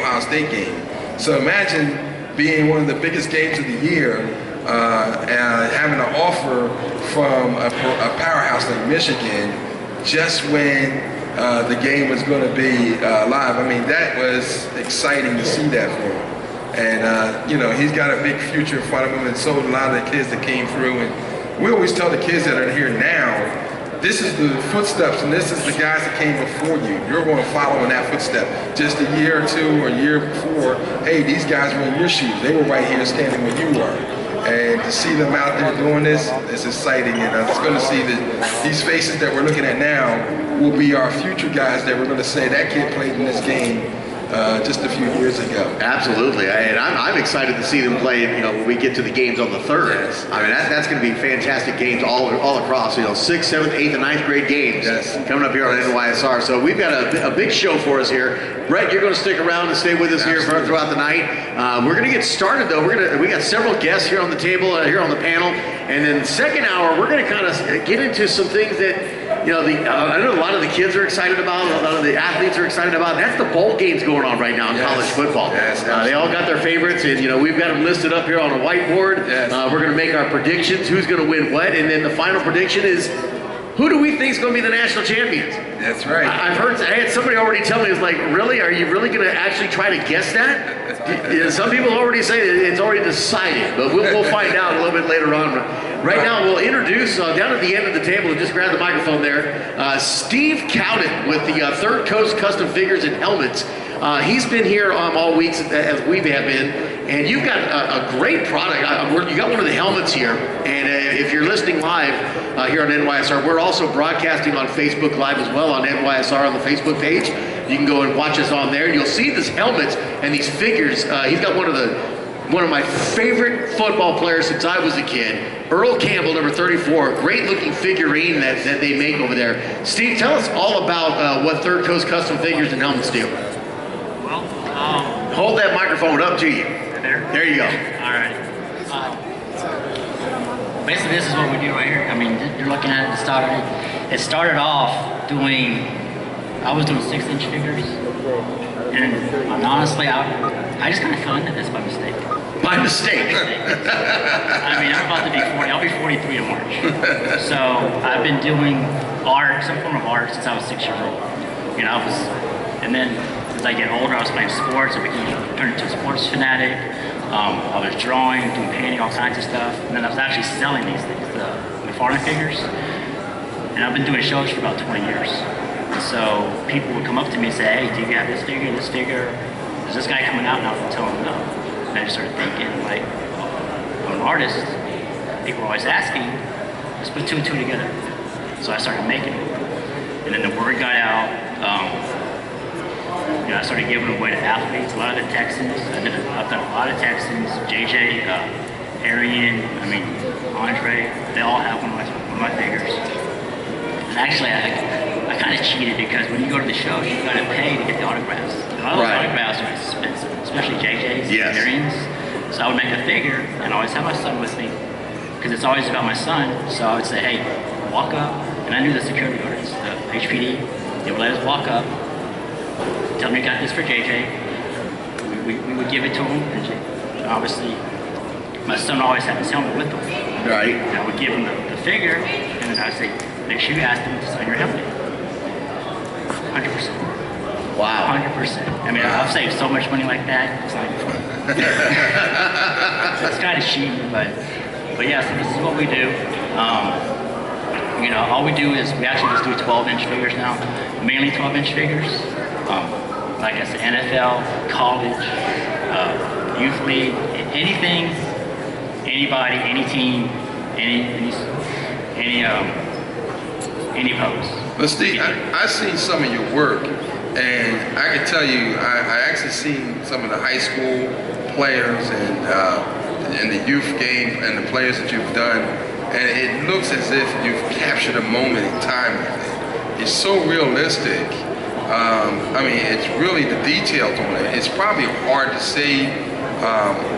Ohio State game. So imagine being one of the biggest games of the year and having an offer from a powerhouse like Michigan just when the game was going to be live. I mean, that was exciting to see that for him. And, you know, he's got a big future in front of him, and so a lot of the kids that came through. And we always tell the kids that are here now, this is the footsteps, and this is the guys that came before you. You're going to follow in that footstep. Just a year or two or a year before, hey, these guys were in your shoes. They were right here standing where you were. And to see them out there doing this is exciting. And I was going to see that these faces that we're looking at now will be our future guys that we're going to say, that kid played in this game just a few years ago. Absolutely, and I'm excited to see them play. You know, when we get to the games on the 3rd. Yes. I mean, that's going to be fantastic games all across. You know, 6th, 7th, 8th, and 9th grade games coming up here on NYSR. So we've got a big show for us here. Bret, you're going to stick around and stay with us here throughout the night. We're going to get started though. We got several guests here on the table, here on the panel, and then the second hour we're going to kind of get into some things that. You know, I know a lot of the kids are excited about, a lot of the athletes are excited about. That's the bowl games going on right now in college football. Yes, they all got their favorites, and you know we've got them listed up here on a whiteboard. Yes. We're going to make our predictions, who's going to win what, and then the final prediction is, who do we think is going to be the national champions? That's right. I've heard, I had somebody already tell me, it's like, really? Are you really going to actually try to guess that? Some people already say it's already decided, but we'll find out a little bit later on. Right now, we'll introduce, down at the end of the table, and just grab the microphone there, Steve Cowden with the Third Coast Custom Figures and Helmets. He's been here all week as we have been, and you've got a great product. You got one of the helmets here, and if you're listening live here on NYSR, we're also broadcasting on Facebook Live as well on NYSR on the Facebook page. You can go and watch us on there, and you'll see these helmets and these figures. He's got one of my favorite football players since I was a kid, Earl Campbell, number 34, great looking figurine that they make over there. Steve, tell us all about what Third Coast Custom Figures and Helmets do. Well, hold that microphone up to you. There you go. All right. Basically, this is what we do right here. I mean, you're looking at it. It started off doing, I was doing 6-inch figures. And honestly, I just kind of fell into this by mistake. By mistake? I mean, I'm about to be 40. I'll be 43 in March. So I've been doing art, some form of art, since I was 6 years old. You know, and then as I get older, I was playing sports. I turned into a sports fanatic. I was drawing, doing painting, all kinds of stuff. And then I was actually selling these things, the foreign figures. And I've been doing shows for about 20 years. And so people would come up to me and say, hey, do you have this figure, this figure? Is this guy coming out? And I would tell them no. And I just started thinking, like, I'm an artist. People were always asking, let's put 2 and 2 together. So I started making it. And then the word got out. You know, I started giving them away to athletes, a lot of the Texans. I've done a lot of Texans, JJ, Arian, I mean, Andre, they all have one of my figures. And actually, I kind of cheated because when you go to the show, you got to pay to get the autographs. And all those autographs are expensive, especially JJ's and Arian's. So I would make a figure and I always have my son with me because it's always about my son. So I would say, hey, walk up. And I knew the security guards, the HPD, they would let us walk up. Tell me you got this for JJ. We would give it to him, and obviously, my son always had his helmet with him. Right. And I would give him the figure, and then I would say, make sure you ask them to sign your helmet. 100%. Wow. 100%. I mean, I've saved so much money like that. It's not even funny. It's kind of cheap, but yeah. So this is what we do. You know, all we do is we actually just do 12-inch figures now, mainly 12-inch figures. Like I said, NFL, college, youth league, anything, anybody, any team, any pose. But Steve, I've seen some of your work, and I can tell you, I actually seen some of the high school players and the youth game and the players that you've done, and it looks as if you've captured a moment in time with it. It's so realistic. I mean, it's really the details on it. It's probably hard to see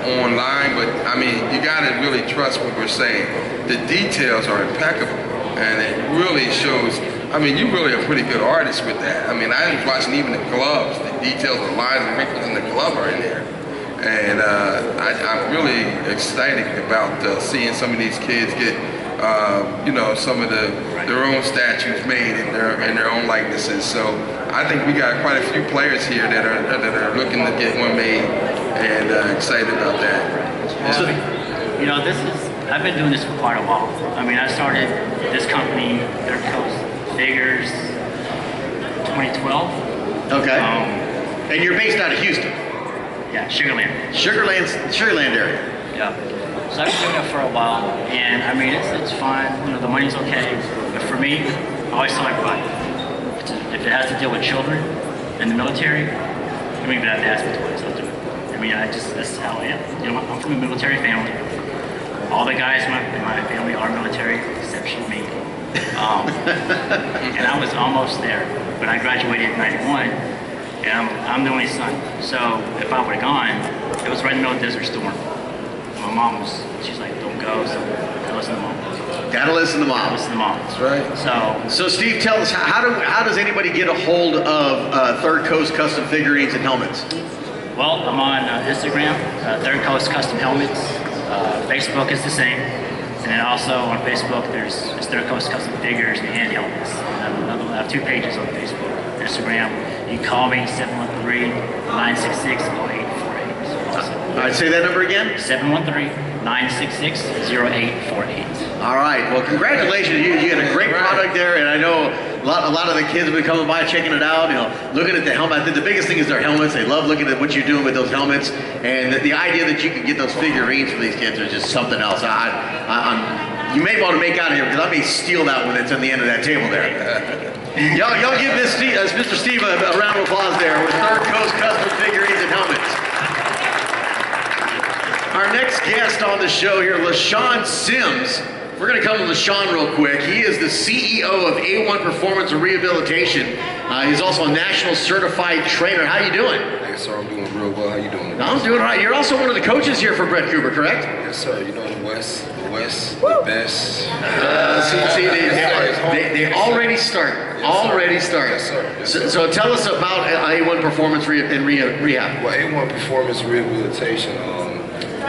online, but I mean, you gotta really trust what we're saying. The details are impeccable, and it really shows. I mean, you're really a pretty good artist with that. I mean, I was watching even the gloves, the details, the lines and wrinkles in the glove. color in there. And I'm really excited about seeing some of these kids get, you know, some of their own statues made in their own likenesses. So I think we got quite a few players here that are looking to get one made, and excited about that. Yeah. So, you know, I've been doing this for quite a while. I mean, I started this company, Third Coast Figures, 2012. Okay. And you're based out of Houston. Yeah, Sugarland. Sugarland area. Yeah. So I've been doing it for a while, and I mean, it's fine. You know, the money's okay. But for me, I always tell everybody, if it has to deal with children in the military, you don't even have to ask me twice. I'll do it. I mean, that's how I am. You know, I'm from a military family. All the guys in my family are military, exception me. And I was almost there, but I graduated in '91. And I'm the only son, so if I would have gone, it was right in the middle of Desert Storm. My mom she's like, don't go, so I listen to mom. Gotta listen to mom. Listen to mom. That's right. So Steve, tell us, how does anybody get a hold of Third Coast Custom Figurines and Helmets? Well, I'm on Instagram, Third Coast Custom Helmets. Facebook is the same. And then also on Facebook, there's Third Coast Custom Figures and Helmets. I have 2 pages on Facebook. Instagram, you can call me, 713-966-0848. All right, say that number again. 713-966-0848. All right, well, congratulations. You had a great product there, and I know a lot of the kids have been coming by, checking it out, you know, looking at the helmet. I think the biggest thing is their helmets. They love looking at what you're doing with those helmets, and the idea that you can get those figurines for these kids is just something else. You may want to make out of here, because I may steal that one that's on the end of that table there. Y'all give Mr. Steve a round of applause there with Third Coast Custom Figurines and Helmets. Our next guest on the show here, LaShawn Sims. We're going to come to LaShawn real quick. He is the CEO of A1 Performance and Rehabilitation. He's also a national certified trainer. How you doing? Hey, sir, I'm doing real well. How you doing? I'm doing all right. You're also one of the coaches here for Bret Cooper, correct? Yes, sir. You know the West, Woo! the best. See, they already start. Yes, sir. Yes, sir. So tell us about A1 Performance and Rehab. Well, A1 Performance Rehabilitation,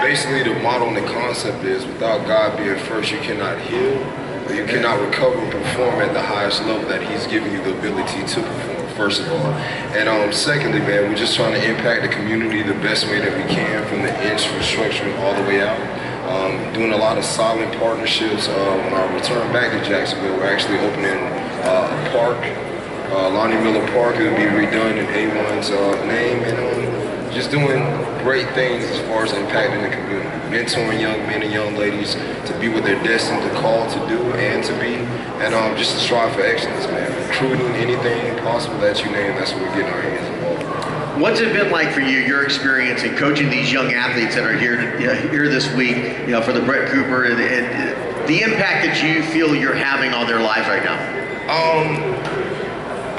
basically the model and the concept is without God being first, you cannot heal, or you cannot recover and perform at the highest level that He's given you the ability to perform, first of all. And secondly, man, we're just trying to impact the community the best way that we can, from the infrastructure all the way out. Doing a lot of silent partnerships. When I return back to Jacksonville, we're actually opening a park, Lonnie Miller Park. It will be redone in A1's name, and just doing great things as far as impacting the community, mentoring young men and young ladies to be what they're destined to call to do and to be, and just to strive for excellence, man. Recruiting, anything possible that you name, that's what we're getting our hands involved. What's it been like for you, your experience in coaching these young athletes that are here this week, you know, for the Bret Cooper, and the impact that you feel you're having on their lives right now?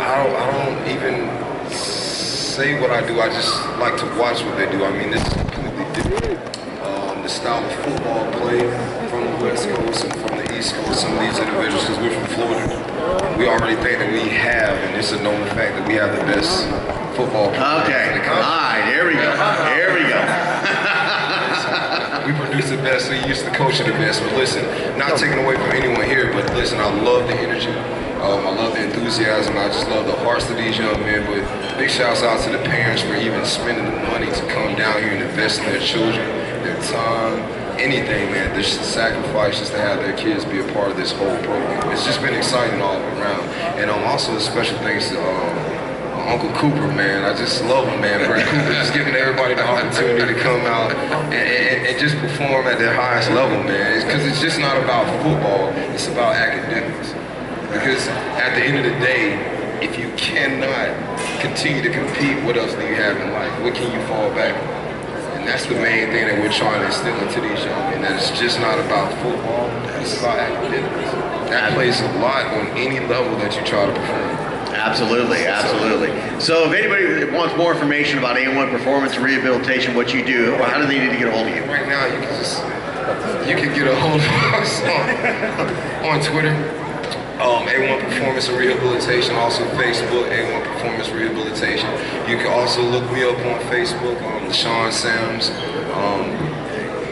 I don't even say what I do. I just like to watch what they do. I mean, this is completely different. The style of football played from the West Coast and from the East Coast, some of these individuals, because we're from Florida, we already think that we have, and it's a known fact that we have the best football program in the country. All right, here we go. Here we go. We produce the best, so you used to coach the best. But listen, not taking away from anyone here, but listen, I love the energy. I love the enthusiasm. I just love the hearts of these young men. But big shouts out to the parents for even spending the money to come down here and invest in their children, their time, anything, man. There's sacrifices to have their kids be a part of this whole program. It's just been exciting all around. And also special thanks to Uncle Cooper, man. I just love him, man. Bret Cooper, just giving everybody the opportunity to come out and just perform at their highest level, man. Because it's just not about football, it's about academics. Because at the end of the day, if you cannot continue to compete, what else do you have in life? What can you fall back on? And that's the main thing that we're trying to instill into these young men, that it's just not about football, it's about academics. That plays a lot on any level that you try to perform. Absolutely, absolutely. So if anybody wants more information about A1 Performance and Rehabilitation, what you do, how do they need to get a hold of you? Right now, you can get a hold of us on Twitter. A1 Performance and Rehabilitation, also Facebook, A1 Performance Rehabilitation. You can also look me up on Facebook, LaShawn Sams.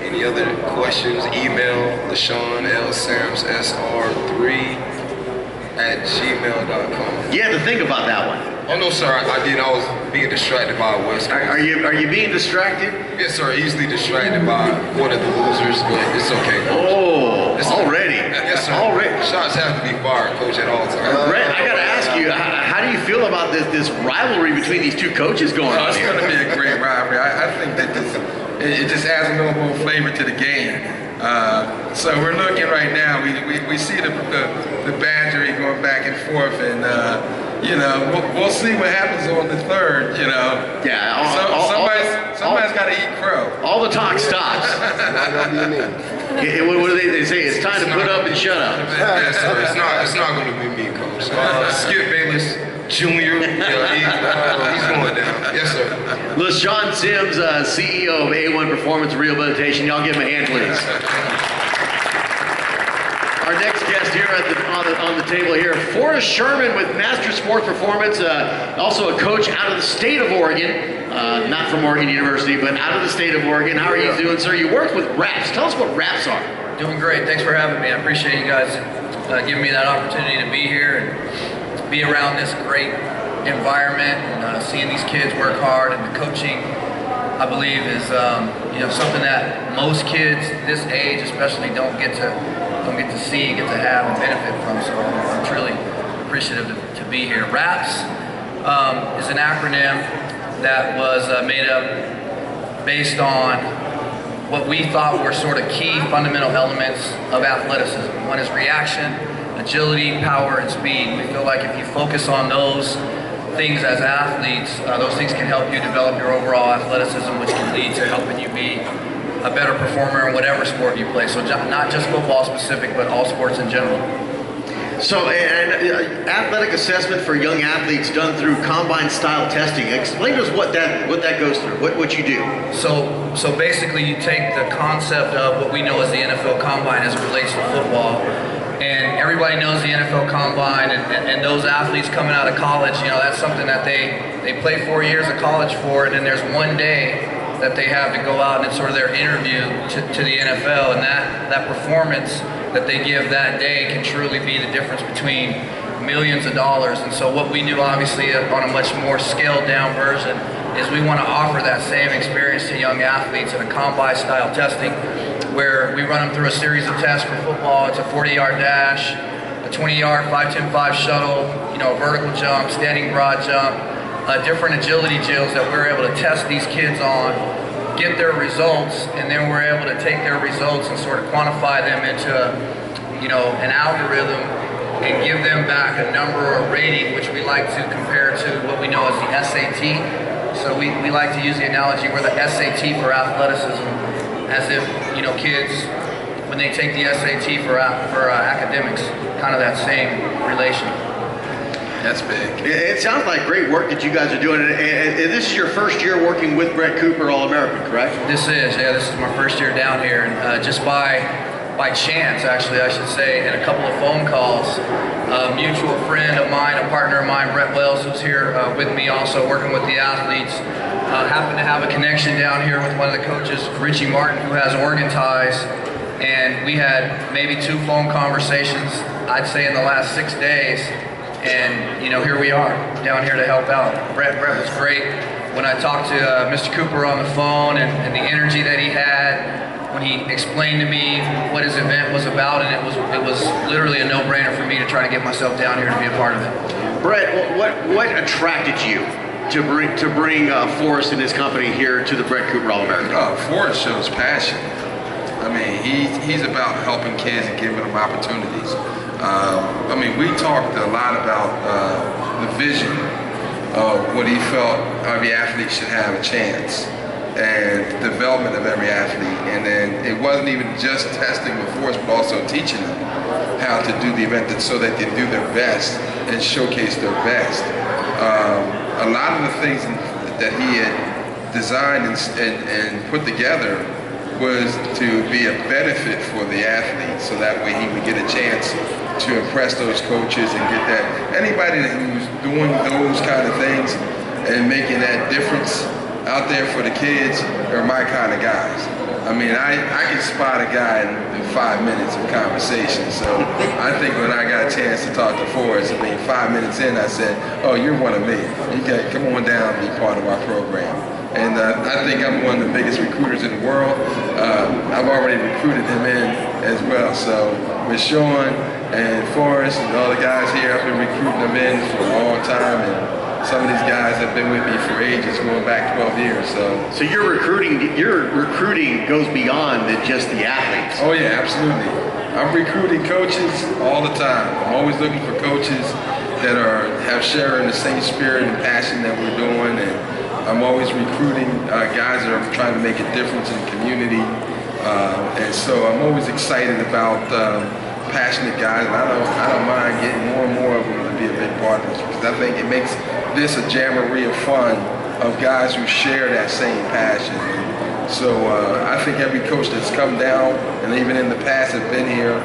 Any other questions, email LaShawn L. Sams SR3@gmail.com. You had to think about that one. Oh no, sir, I didn't. I was being distracted by a West Coast. Are you being distracted? Yes, sir. Easily distracted by one of the losers, but it's okay, Coach. Oh, It's already. Yes, sir. Already. Shots have to be fired, Coach, at all times. Brett, I gotta ask you, how do you feel about this rivalry between these two coaches going on It's here? going to be a great rivalry. I think that it just adds a little more flavor to the game. So we're looking right now. We see the badgering going back and forth, and we'll see what happens on the third. Yeah. Somebody's got to eat crow. All the talk stops. Not gonna be me. What do they say? It's time to put up and shut up. Yes, sir. It's not going to be me, Coach. Skip Bayless Jr. He's going down. Yes, sir. LaShawn Sims, CEO of A1 Performance Rehabilitation. Y'all give him a hand, please. Our next guest here on the table here, Forrest Sherman with Master Sport Performance, also a coach out of the state of Oregon, not from Oregon University, but out of the state of Oregon. How are you doing, sir? You work with RAPs. Tell us what RAPs are. Doing great. Thanks for having me. I appreciate you guys giving me that opportunity to be here and be around this great environment and seeing these kids work hard. And the coaching, I believe, is something that most kids this age especially don't get to see, get to have and benefit from. So I'm truly appreciative to be here. RAPS is an acronym that was made up based on what we thought were sort of key fundamental elements of athleticism. One is reaction, agility, power, and speed. We feel like if you focus on those things as athletes, those things can help you develop your overall athleticism, which can lead to helping you be a better performer in whatever sport you play. So not just football specific, but all sports in general. So, athletic assessment for young athletes done through combine style testing. Explain to us what that goes through, what you do. So basically you take the concept of what we know as the NFL Combine as it relates to football, and everybody knows the NFL Combine and those athletes coming out of college, that's something that they play 4 years of college for, and then there's one day that they have to go out and it's sort of their interview to the NFL, and that performance that they give that day can truly be the difference between millions of dollars. And so what we do, obviously, on a much more scaled down version, is we want to offer that same experience to young athletes in a combine style testing, where we run them through a series of tests for football. It's a 40-yard dash, a 20-yard 5-10-5 shuttle, a vertical jump, standing broad jump, different agility drills that we're able to test these kids on, get their results, and then we're able to take their results and sort of quantify them into an algorithm and give them back a number or a rating, which we like to compare to what we know as the SAT. So we like to use the analogy, we're the SAT for athleticism, as if kids, when they take the SAT for academics, kind of that same relation. That's big. It sounds like great work that you guys are doing, and this is your first year working with Bret Cooper, All-American, correct? This is my first year down here, and just by chance, actually, I should say, and a couple of phone calls, a mutual friend of mine, a partner of mine, Bret Wells, who's here with me also working with the athletes, happened to have a connection down here with one of the coaches, Richie Martin, who has Oregon ties, and we had maybe 2 phone conversations, I'd say, in the last 6 days. And here we are, down here to help out. Bret was great. When I talked to Mr. Cooper on the phone and the energy that he had, when he explained to me what his event was about, and it was literally a no-brainer for me to try to get myself down here to be a part of it. Bret, what attracted you to bring Forrest and his company here to the Bret Cooper All-American? Forrest shows passion. I mean, he's about helping kids and giving them opportunities. We talked a lot about the vision of what he felt every athlete should have a chance, and the development of every athlete. And then it wasn't even just testing with Forrest, but also teaching them how to do the event so that they do their best and showcase their best. A lot of the things that he had designed and put together was to be a benefit for the athlete, so that way he would get a chance to impress those coaches and get that. Anybody who's doing those kind of things and making that difference out there for the kids are my kind of guys. I mean, I can spot a guy in 5 minutes of conversation. So I think when I got a chance to talk to Forrest, I mean, 5 minutes in, I said, "Oh, you're one of me. You got come on down and be part of our program." And I think I'm one of the biggest recruiters in the world. I've already recruited him in as well. So with Sean and Forrest and all the guys here, I've been recruiting them in for a long time. And some of these guys have been with me for ages, going back 12 years. So your recruiting goes beyond than just the athletes. Oh yeah, absolutely. I'm recruiting coaches all the time. I'm always looking for coaches that have sharing the same spirit and passion that we're doing, and I'm always recruiting guys that are trying to make a difference in the community. And so I'm always excited about passionate guys, and I don't mind getting more and more of them to be a big part of this, because I think it makes this a jamboree of fun of guys who share that same passion. So I think every coach that's come down, and even in the past have been here,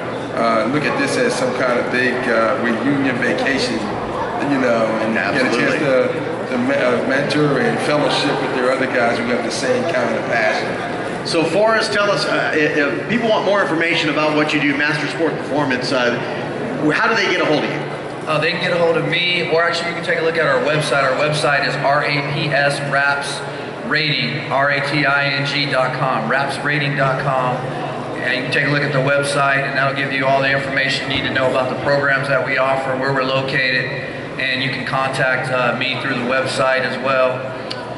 look at this as some kind of big reunion vacation, you know, and Absolutely. get a chance to mentor and fellowship with their other guys who have the same kind of passion. So Forrest, tell us, if people want more information about what you do, Master Sport Performance, how do they get a hold of you? They can get a hold of me, or actually you can take a look at our website. Our website is rapsrating.com, rapsrating.com. And you can take a look at the website, and that'll give you all the information you need to know about the programs that we offer, where we're located, and you can contact me through the website as well.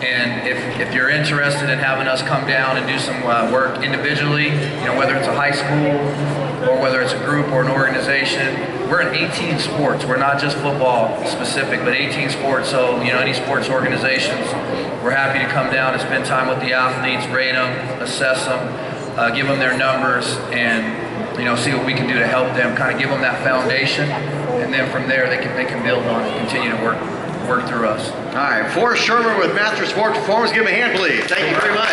And if you're interested in having us come down and do some work individually, you know, whether it's a high school or whether it's a group or an organization, we're in 18 sports. We're not just football specific, but 18 sports. So, you know, any sports organizations, we're happy to come down and spend time with the athletes, rate them, assess them, give them their numbers, and, you know, see what we can do to help them, kind of give them that foundation, and then from there they can build on and continue to work through us. All right, Forrest Sherman with Master Sport Performance. Give him a hand, please. Thank you very much.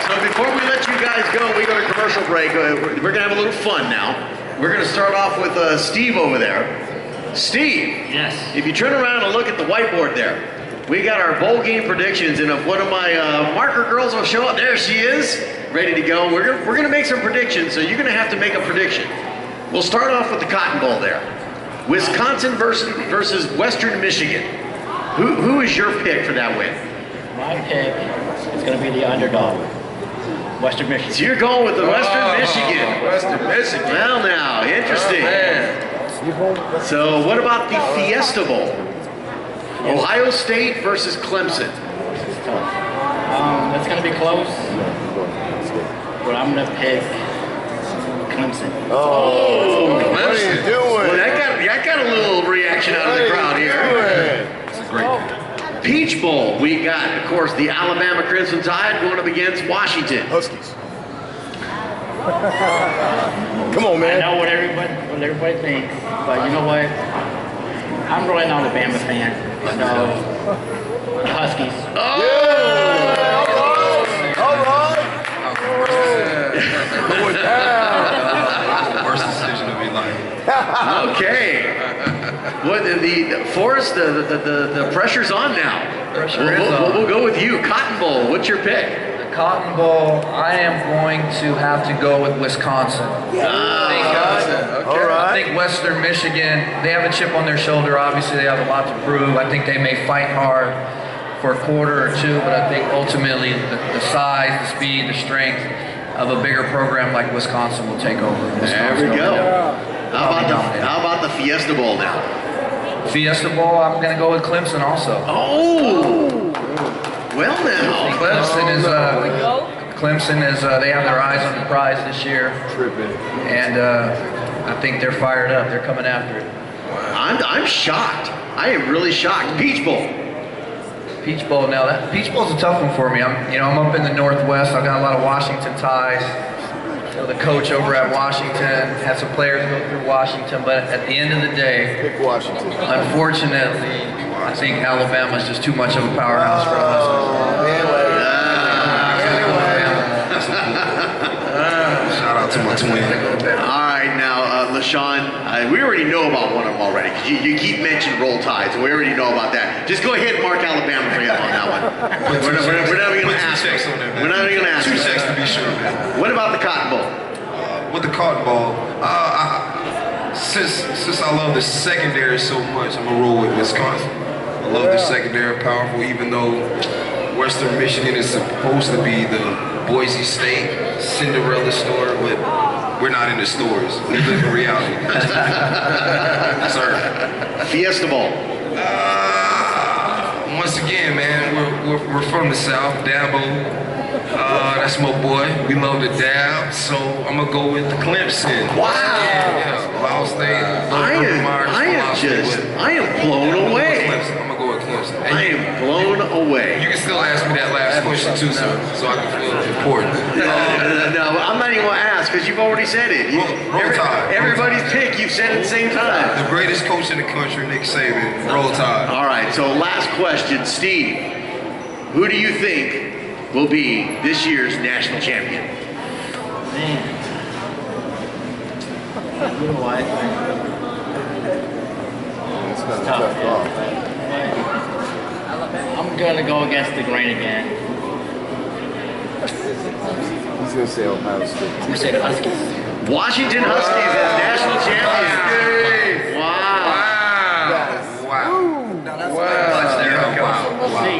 So before we let you guys go, we go to commercial break. We're going to have a little fun now. We're going to start off with Steve over there. Steve. Yes. If you turn around and look at the whiteboard there, we got our bowl game predictions, and if one of my marker girls will show up, there she is, ready to go. We're going to make some predictions, so you're going to have to make a prediction. We'll start off with the Cotton Bowl there. Wisconsin versus Western Michigan. Who is your pick for that win? My pick is going to be the underdog, Western Michigan. So you're going with the Western Michigan. Western Michigan. Well now, interesting. Oh, So what about the Fiesta Bowl? Ohio State versus Clemson. It's going to be close, but I'm going to pick Clemson. Oh, what are you doing? Well, that got a little reaction out of the crowd here. It's a great pick. Peach Bowl, we got, of course, the Alabama Crimson Tide going up against Washington. Huskies. Come on, I man. know what everybody thinks, but you know what? I'm really not a Bama fan, so the Huskies. All right. Going down. Worst decision of your life. Okay. What the Forrest? The pressure's on now. Pressure is on. We'll go with you. Cotton Bowl. What's your pick? The Cotton Bowl, I am going to have to go with Wisconsin. All I right. think Western Michigan, they have a chip on their shoulder. Obviously, they have a lot to prove. I think they may fight hard for a quarter or two, but I think ultimately the size, the speed, the strength of a bigger program like Wisconsin will take over. There we go. How about the Fiesta Bowl now? Fiesta Bowl, I'm going to go with Clemson also. Oh. Well now. Clemson is they have their eyes on the prize this year. Tripping. And I think they're fired up. They're coming after it. I'm shocked. I am really shocked. Peach Bowl. Peach Bowl. Now that Peach Bowl's a tough one for me. I'm up in the Northwest. I've got a lot of Washington ties. You know, the coach over at Washington had some players go through Washington, but at the end of the day, Pick Washington. unfortunately, I think Alabama's just too much of a powerhouse for us. Shout out to my twin. All right, now, LaShawn, We already know about one of them already, because you keep mentioning Roll Tide, so we already know about that. Just go ahead and mark Alabama for him on that one. We're not even going to ask. We're not even going to ask. 2 checks to be sure, man. What about the Cotton Bowl? With the Cotton Bowl, since I love the secondary so much, I'm gonna roll with Wisconsin. I love the secondary, powerful, even though Western Michigan is supposed to be the Boise State Cinderella story, but we're not in the stores. We live in reality. Sir. Fiesta Bowl. Once again, man, we're from the South, Dabo. That's my boy. We love the dab, so I'm gonna go with Clemson. Wow. Yeah, Ohio State. I am blown away. I'm gonna go with Clemson. I am blown away. You can still ask me that last question too, so I can feel important. No, I'm not even gonna ask because you've already said it. Roll Tide. Everybody's pick, you've said it at the same time. The greatest coach in the country, Nick Saban. Roll Tide. All right, so last question, Steve. Who do you think will be this year's national champion? Man. You know what? It's tough, I'm gonna go against the grain again. He's gonna say Ohio State. I'm gonna say the Huskies. Washington Huskies as national champions. We'll see.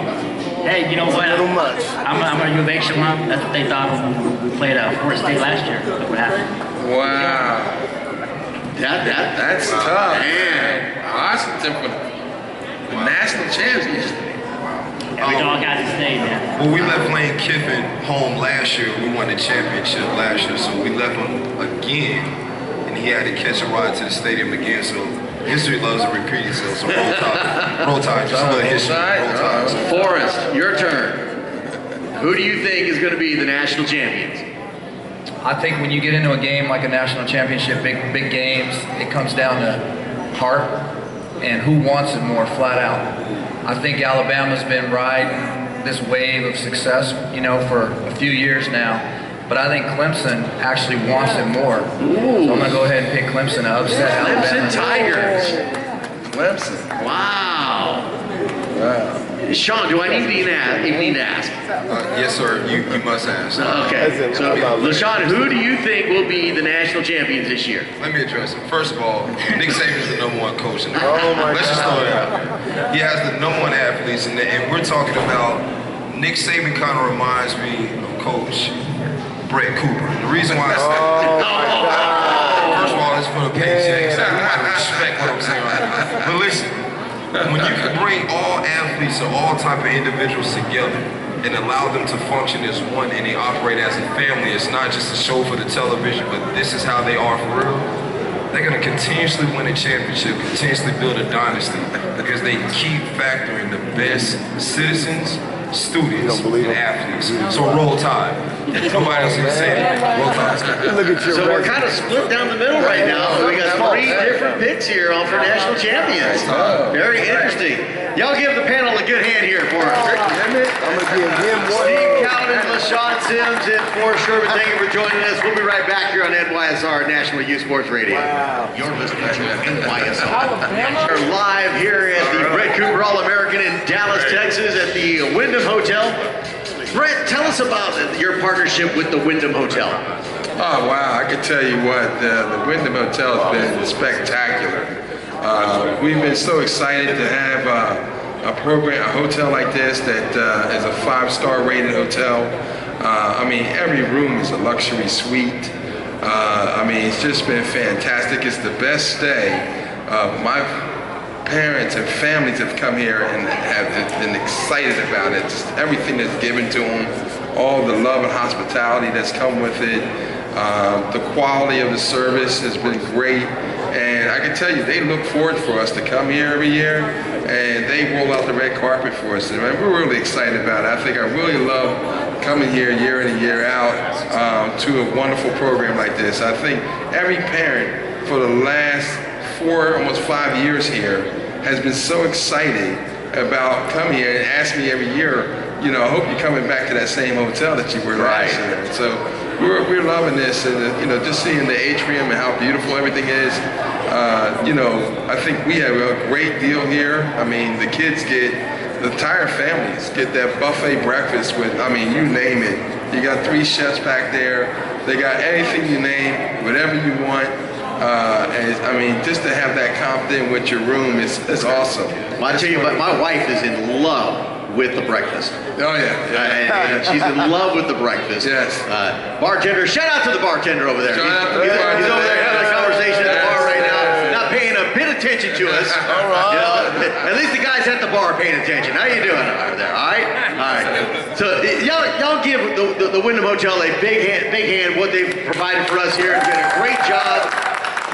Hey, you know what? A little much. I'm a U of H alum. That's what they thought when we played Florida State last year. Look what happened. Wow. That's tough. Man. Washington for the national championship. Every dog has to stay, man. Well, we left Lane Kiffin home last year. We won the championship last year, so we left him again, and he had to catch a ride to the stadium again. So history loves to repeat itself. So roll tide, roll tide, just a little history. Roll tide. Forrest, your turn. Who do you think is going to be the national champions? I think when you get into a game like a national championship, big games, it comes down to heart and who wants it more, flat out. I think Alabama's been riding this wave of success, you know, for a few years now. But I think Clemson actually wants it more. Ooh. So I'm gonna go ahead and pick Clemson to upset Alabama. Clemson Tigers. Clemson. Wow. Sean, do I need to ask? Yes, sir. You must ask. Okay. So, LaShawn, who do you think will be the national champions this year? Let me address it. First of all, Nick Saban's the #1 coach in the Oh my Let's just throw God. it out. He has the #1 athletes, and we're talking about Nick Saban. Kind of reminds me of Coach Bret Cooper. The reason why I say first of all, it's for the paychecks. So you have to respect what I'm saying right now. But listen, when you can bring all athletes or all type of individuals together and allow them to function as one and they operate as a family, it's not just a show for the television, but this is how they are for real. They're going to continuously win a championship, continuously build a dynasty because they keep factoring the best citizens, students, and athletes. So roll tide. Nobody else can say it. Roll tide. Look at your So we're resume. kind of split down the middle right now. We got 3 different picks here on for national champions. Very interesting. Y'all give the panel a good hand here for us. I'm gonna give him one. Steve Cowden, LaShawn Sims, and Forrest Sherman, thank you for joining us. We'll be right back here on NYSR National Youth Sports Radio. Wow. You're listening to NYSR. We're live here at the Bret Cooper All-American in Dallas, Texas at the Wyndham Hotel. Bret, tell us about your partnership with the Wyndham Hotel. Oh wow, I can tell you what, the Wyndham Hotel has been spectacular. We've been so excited to have a program, a hotel like this that is a 5-star rated hotel. I mean, every room is a luxury suite. I mean, it's just been fantastic. It's the best stay. My parents and families have come here and have been excited about it. Just everything that's given to them, all the love and hospitality that's come with it. The quality of the service has been great. And I can tell you, they look forward for us to come here every year, and they roll out the red carpet for us. And we're really excited about it. I think I really love coming here year in and year out to a wonderful program like this. I think every parent for the last 4, almost 5 years here has been so excited about coming here and ask me every year, you know, I hope you're coming back to that same hotel that you were last year. So we're loving this, and you know, just seeing the atrium and how beautiful everything is. You know, I think we have a great deal here. I mean, the kids get, the entire families get that buffet breakfast with, I mean, you name it. You got 3 chefs back there. They got anything you name, whatever you want. And I mean, just to have that confidence with your room is awesome. Well, I tell you, but my wife is in love with the breakfast. Oh yeah. And she's in love with the breakfast. Yes. Bartender, shout out to the bartender over there. Shout out to the He's bartender. over there having a conversation at the bar right now, not paying a bit of attention to us. All right. You know, at least the guys at the bar are paying attention. How you doing over there? All right. All right. So y'all give the Wyndham Hotel a big hand. What they've provided for us here has been a great job.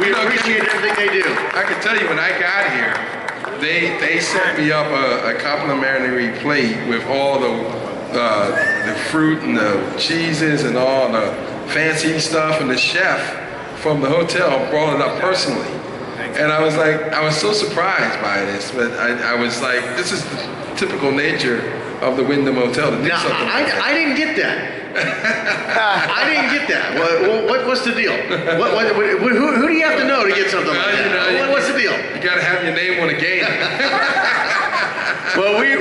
We appreciate everything they do. I can tell you, when I got here, they set me up a complimentary plate with all the fruit and the cheeses and all the fancy stuff, and the chef from the hotel brought it up personally. And I was so surprised by this, but I was like, this is the typical nature of the Wyndham Hotel to do Now, something like that. I didn't get that. I didn't get that. What's the deal? Who do you have to know to get something like Well, you that? know, What's the deal? You gotta have your name on a game. Well, we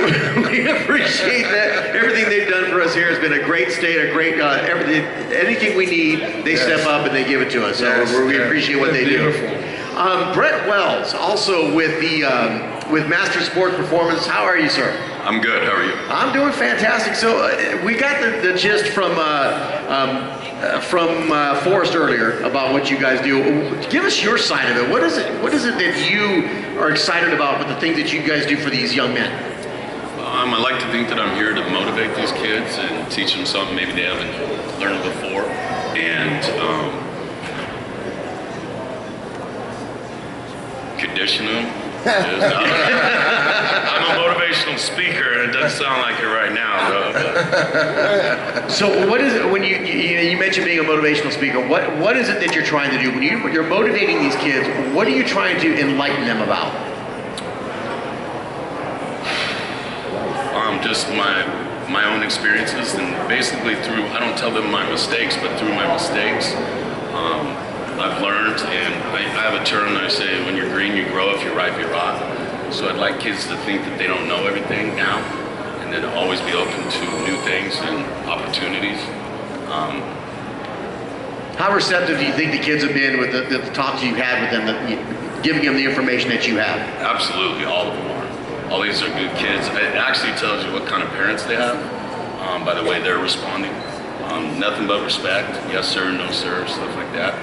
appreciate that. Everything they've done for us here has been a great state, a great everything. Anything we need, they step up and they give it to us. So we appreciate what they do. Beautiful. Brett Wells, also with the with Master Sports Performance. How are you, sir? I'm good. How are you? I'm doing fantastic. So we got the gist from Forrest earlier about what you guys do. Give us your side of it. What is it that you are excited about with the things that you guys do for these young men? I like to think that I'm here to motivate these kids and teach them something maybe they haven't learned before, and condition them. I'm a motivational speaker, and it doesn't sound like it right now, though. So what is it when you mentioned being a motivational speaker? What is it that you're trying to do when you're motivating these kids? What are you trying to enlighten them about? Just my own experiences, and basically through, I don't tell them my mistakes, but through my mistakes, I've learned, and I have a term that I say, when you're green, you grow. If you're ripe, you rot. So I'd like kids to think that they don't know everything now, and then always be open to new things and opportunities. How receptive do you think the kids have been with the talks you've had with them, giving them the information that you have? Absolutely, all of them are. All these are good kids. It actually tells you what kind of parents they have by the way they're responding. Nothing but respect, yes sir, no sir, stuff like that.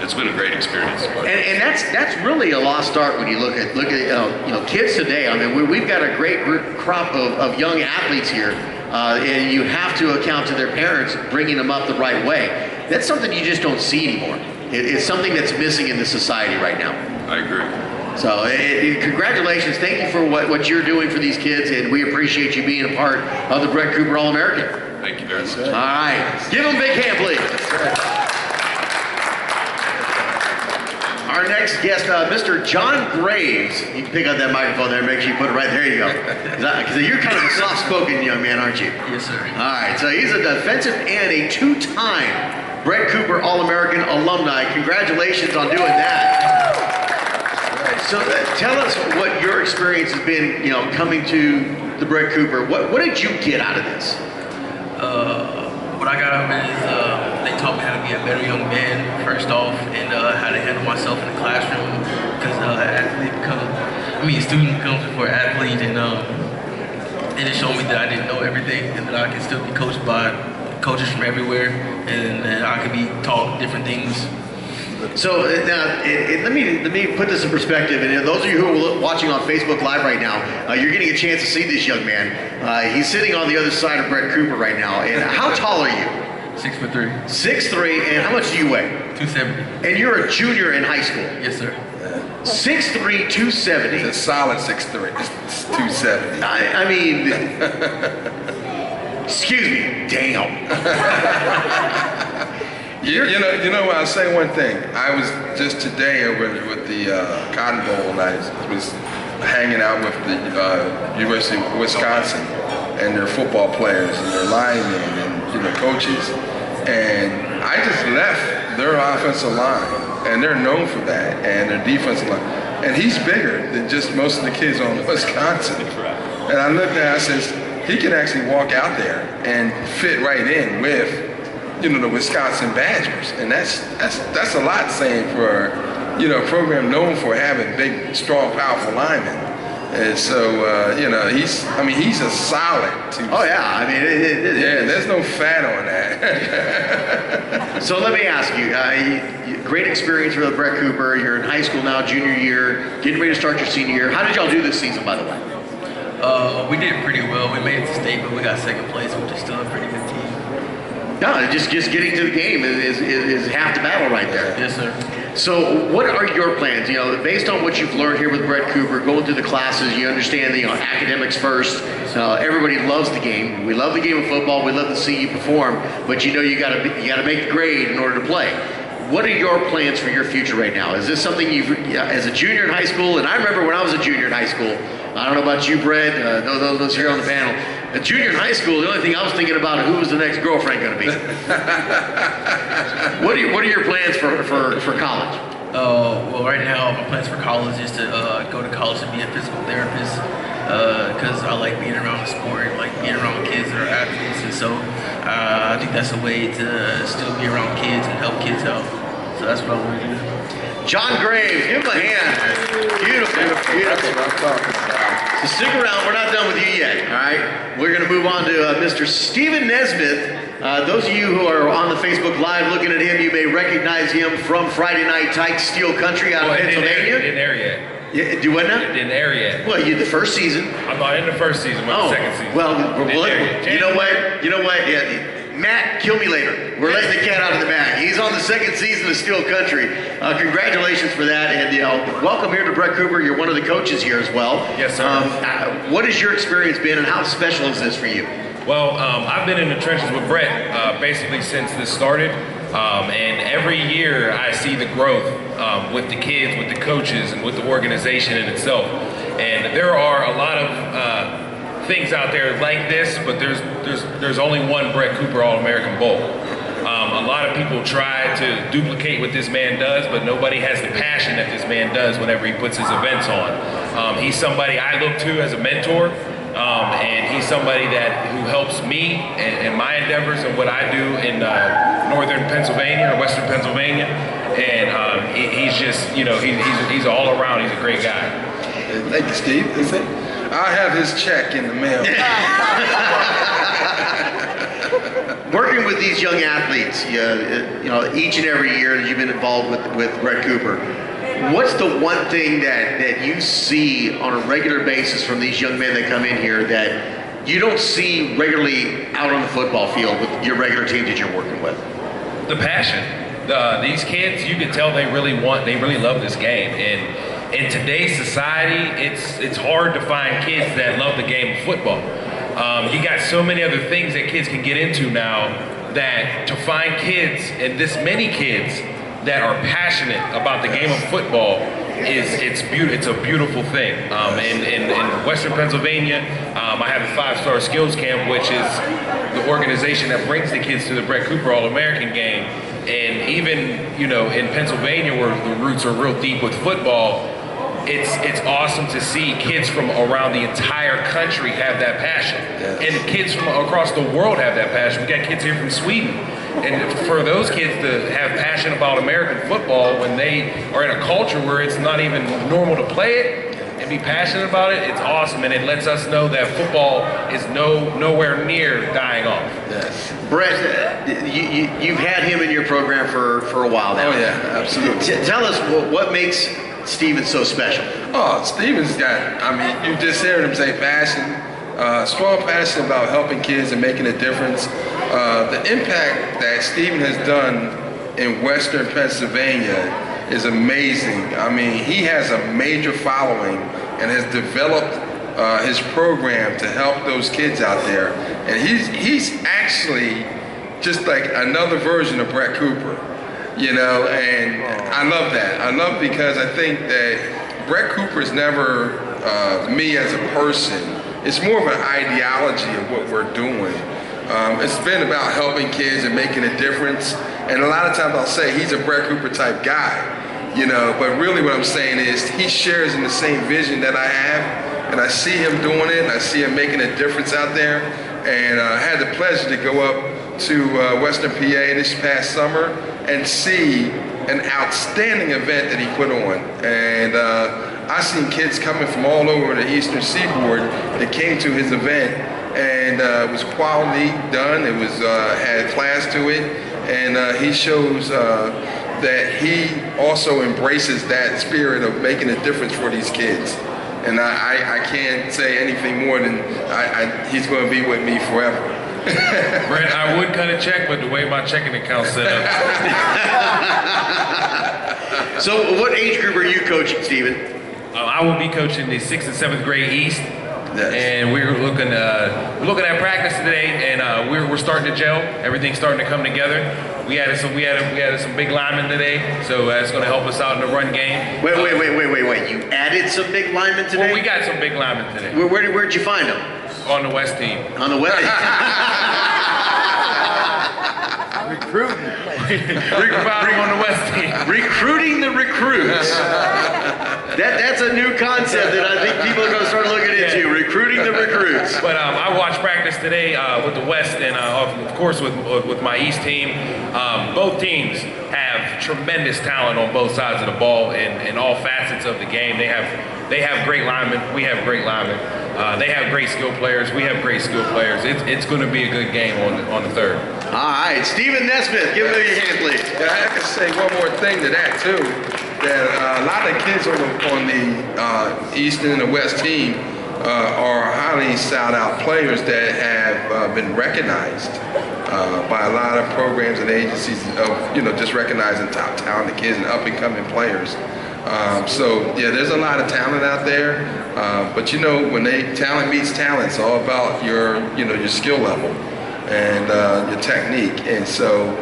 It's been a great experience. And that's really a lost art when you look at kids today. I mean, we've got a great crop of young athletes here, and you have to account to their parents bringing them up the right way. That's something you just don't see anymore. It's something that's missing in the society right now. I agree. So congratulations, thank you for what you're doing for these kids, and we appreciate you being a part of the Bret Cooper All-American. Thank you very much. All right, give them a big hand, please. Our next guest, Mr. John Graves. You can pick up that microphone there, make sure you put it right there. You go. Because you're kind of a soft-spoken young man, aren't you? Yes, sir. All right, so he's a defensive and a 2-time Bret Cooper All-American alumni. Congratulations on doing that. So tell us what your experience has been, coming to the Bret Cooper. What did you get out of this? What I got out of it is they taught me how to be a better young man, first off, and how to handle myself in the classroom. Because a student becomes before an athlete, and it showed me that I didn't know everything, and that I can still be coached by coaches from everywhere, and that I can be taught different things. So now, let me put this in perspective, and those of you who are watching on Facebook Live right now, you're getting a chance to see this young man. He's sitting on the other side of Bret Cooper right now. And how tall are you? 6'3". 6'3", and how much do you weigh? 270. And you're a junior in high school. Yes, sir. 6'3", 270. It's a solid 6'3", it's 270. I mean, excuse me, damn. You know, I'll say one thing. I was just today over with the Cotton Bowl, and I was hanging out with the University of Wisconsin and their football players and their linemen and coaches. And I just left their offensive line, and they're known for that, and their defensive line. And he's bigger than just most of the kids on Wisconsin. And I looked at it, I says, he can actually walk out there and fit right in with, you know, the Wisconsin Badgers. And that's a lot saying for, you know, a program known for having big, strong, powerful linemen. And so, you know, he's a solid two. Oh yeah, I mean, there's no fat on that. So let me ask you, great experience with Bret Cooper. You're in high school now, junior year, getting ready to start your senior year. How did y'all do this season, by the way? We did pretty well. We made it to state, but we got second place, which is still a pretty good team. No, just getting to the game is half the battle right there. Yes, sir. So what are your plans? You know, based on what you've learned here with Bret Cooper, going through the classes, you understand, you know, academics first. Everybody loves the game. We love the game of football. We love to see you perform, but you know you got to make the grade in order to play. What are your plans for your future right now? Is this something you've, as a junior in high school, and I remember when I was a junior in high school, I don't know about you, Bret, those here on the panel, a junior in high school, the only thing I was thinking about who was the next girlfriend going to be. What are your plans for college? Well, right now, my plans for college is to go to college and be a physical therapist because I like being around the sport, like being around kids that are athletes, and so I think that's a way to still be around kids and help kids out. So that's what I want to do. John Graves, give him a hand. Beautiful, beautiful. So stick around, we're not done with you yet, all right? We're gonna move on to Mr. Stephen Nesmith. Those of you who are on the Facebook Live looking at him, you may recognize him from Friday Night Tykes Steel Country out of Pennsylvania. It didn't air yet. Yeah, do what now? It didn't air yet. Well, you the first season. I'm not in the first season, but the second season. Well, You know what? Yeah, Matt, kill me later. We're letting the cat out of the bag. He's on the second season of Steel Country. Congratulations for that, and welcome here to Bret Cooper. You're one of the coaches here as well. Yes, sir. What has your experience been, and how special is this for you? Well, I've been in the trenches with Bret basically since this started, and every year I see the growth with the kids, with the coaches, and with the organization in itself. And there are a lot of things out there like this, but there's only one Bret Cooper All-American Bowl. A lot of people try to duplicate what this man does, but nobody has the passion that this man does whenever he puts his events on. He's somebody I look to as a mentor, and he's somebody who helps me in my endeavors and what I do in northern Pennsylvania or western Pennsylvania. And he's just, you know, he's all around. He's a great guy. Thank you, Steve. I'll have his check in the mail. Working with these young athletes, you know, each and every year that you've been involved with Bret Cooper, what's the one thing that you see on a regular basis from these young men that come in here that you don't see regularly out on the football field with your regular teams that you're working with? The passion. These kids, you can tell they really love this game. And in today's society, it's hard to find kids that love the game of football. You got so many other things that kids can get into now that to find kids, and this many kids, that are passionate about the game of football it's a beautiful thing. In Western Pennsylvania, I have a 5-star skills camp, which is the organization that brings the kids to the Bret Cooper All-American game. And even, you know, in Pennsylvania, where the roots are real deep with football, it's awesome to see kids from around the entire country have that passion. Yes. And kids from across the world have that passion. We got kids here from Sweden. And for those kids to have passion about American football when they are in a culture where it's not even normal to play it and be passionate about it, it's awesome. And it lets us know that football is nowhere near dying off. Yes. Bret, you've had him in your program for a while now. Oh yeah, absolutely. Tell us what makes Steven so special. Oh, Steven's got, I mean, you just heard him say passion, strong passion about helping kids and making a difference. The impact that Steven has done in Western Pennsylvania is amazing. I mean, he has a major following and has developed his program to help those kids out there. And he's actually just like another version of Bret Cooper. You know, and I love that. I love because I think that Bret Cooper is never me as a person. It's more of an ideology of what we're doing. It's been about helping kids and making a difference. And a lot of times I'll say he's a Bret Cooper type guy, you know, but really what I'm saying is he shares in the same vision that I have, and I see him doing it, and I see him making a difference out there. And I had the pleasure to go up to Western PA this past summer and see an outstanding event that he put on. And I've seen kids coming from all over the Eastern Seaboard that came to his event, and it was quality done. It was had class to it, and he shows that he also embraces that spirit of making a difference for these kids. And I can't say anything more than he's going to be with me forever. Bret, I would cut a check, but the way my checking account's set up. So what age group are you coaching, Steven? I will be coaching the 6th and 7th grade East. Yes. And we're looking at practice today, and we're starting to gel. Everything's starting to come together. We added some big linemen today, so that's going to help us out in the run game. Wait. You added some big linemen today? Well, we got some big linemen today. Where'd you find them? On the West team. On the West. Recruiting. On the West team. Recruiting the recruits. That's a new concept that I think people are going to start looking into. Recruiting the recruits. But I watched practice today with the West, and of course with my East team. Both teams have tremendous talent on both sides of the ball in all facets of the game. They have great linemen. We have great linemen. They have great skill players. We have great skill players. It's going to be a good game on the 3rd. All right, Stephen Nesmith, give him a hand, please. Yeah, I can say one more thing to that too. That a lot of kids on the East and the West team are highly sought-out players that have been recognized by a lot of programs and agencies of just recognizing top talented kids and up-and-coming players. So yeah, there's a lot of talent out there, but when talent meets talent, it's all about your skill level and your technique. And so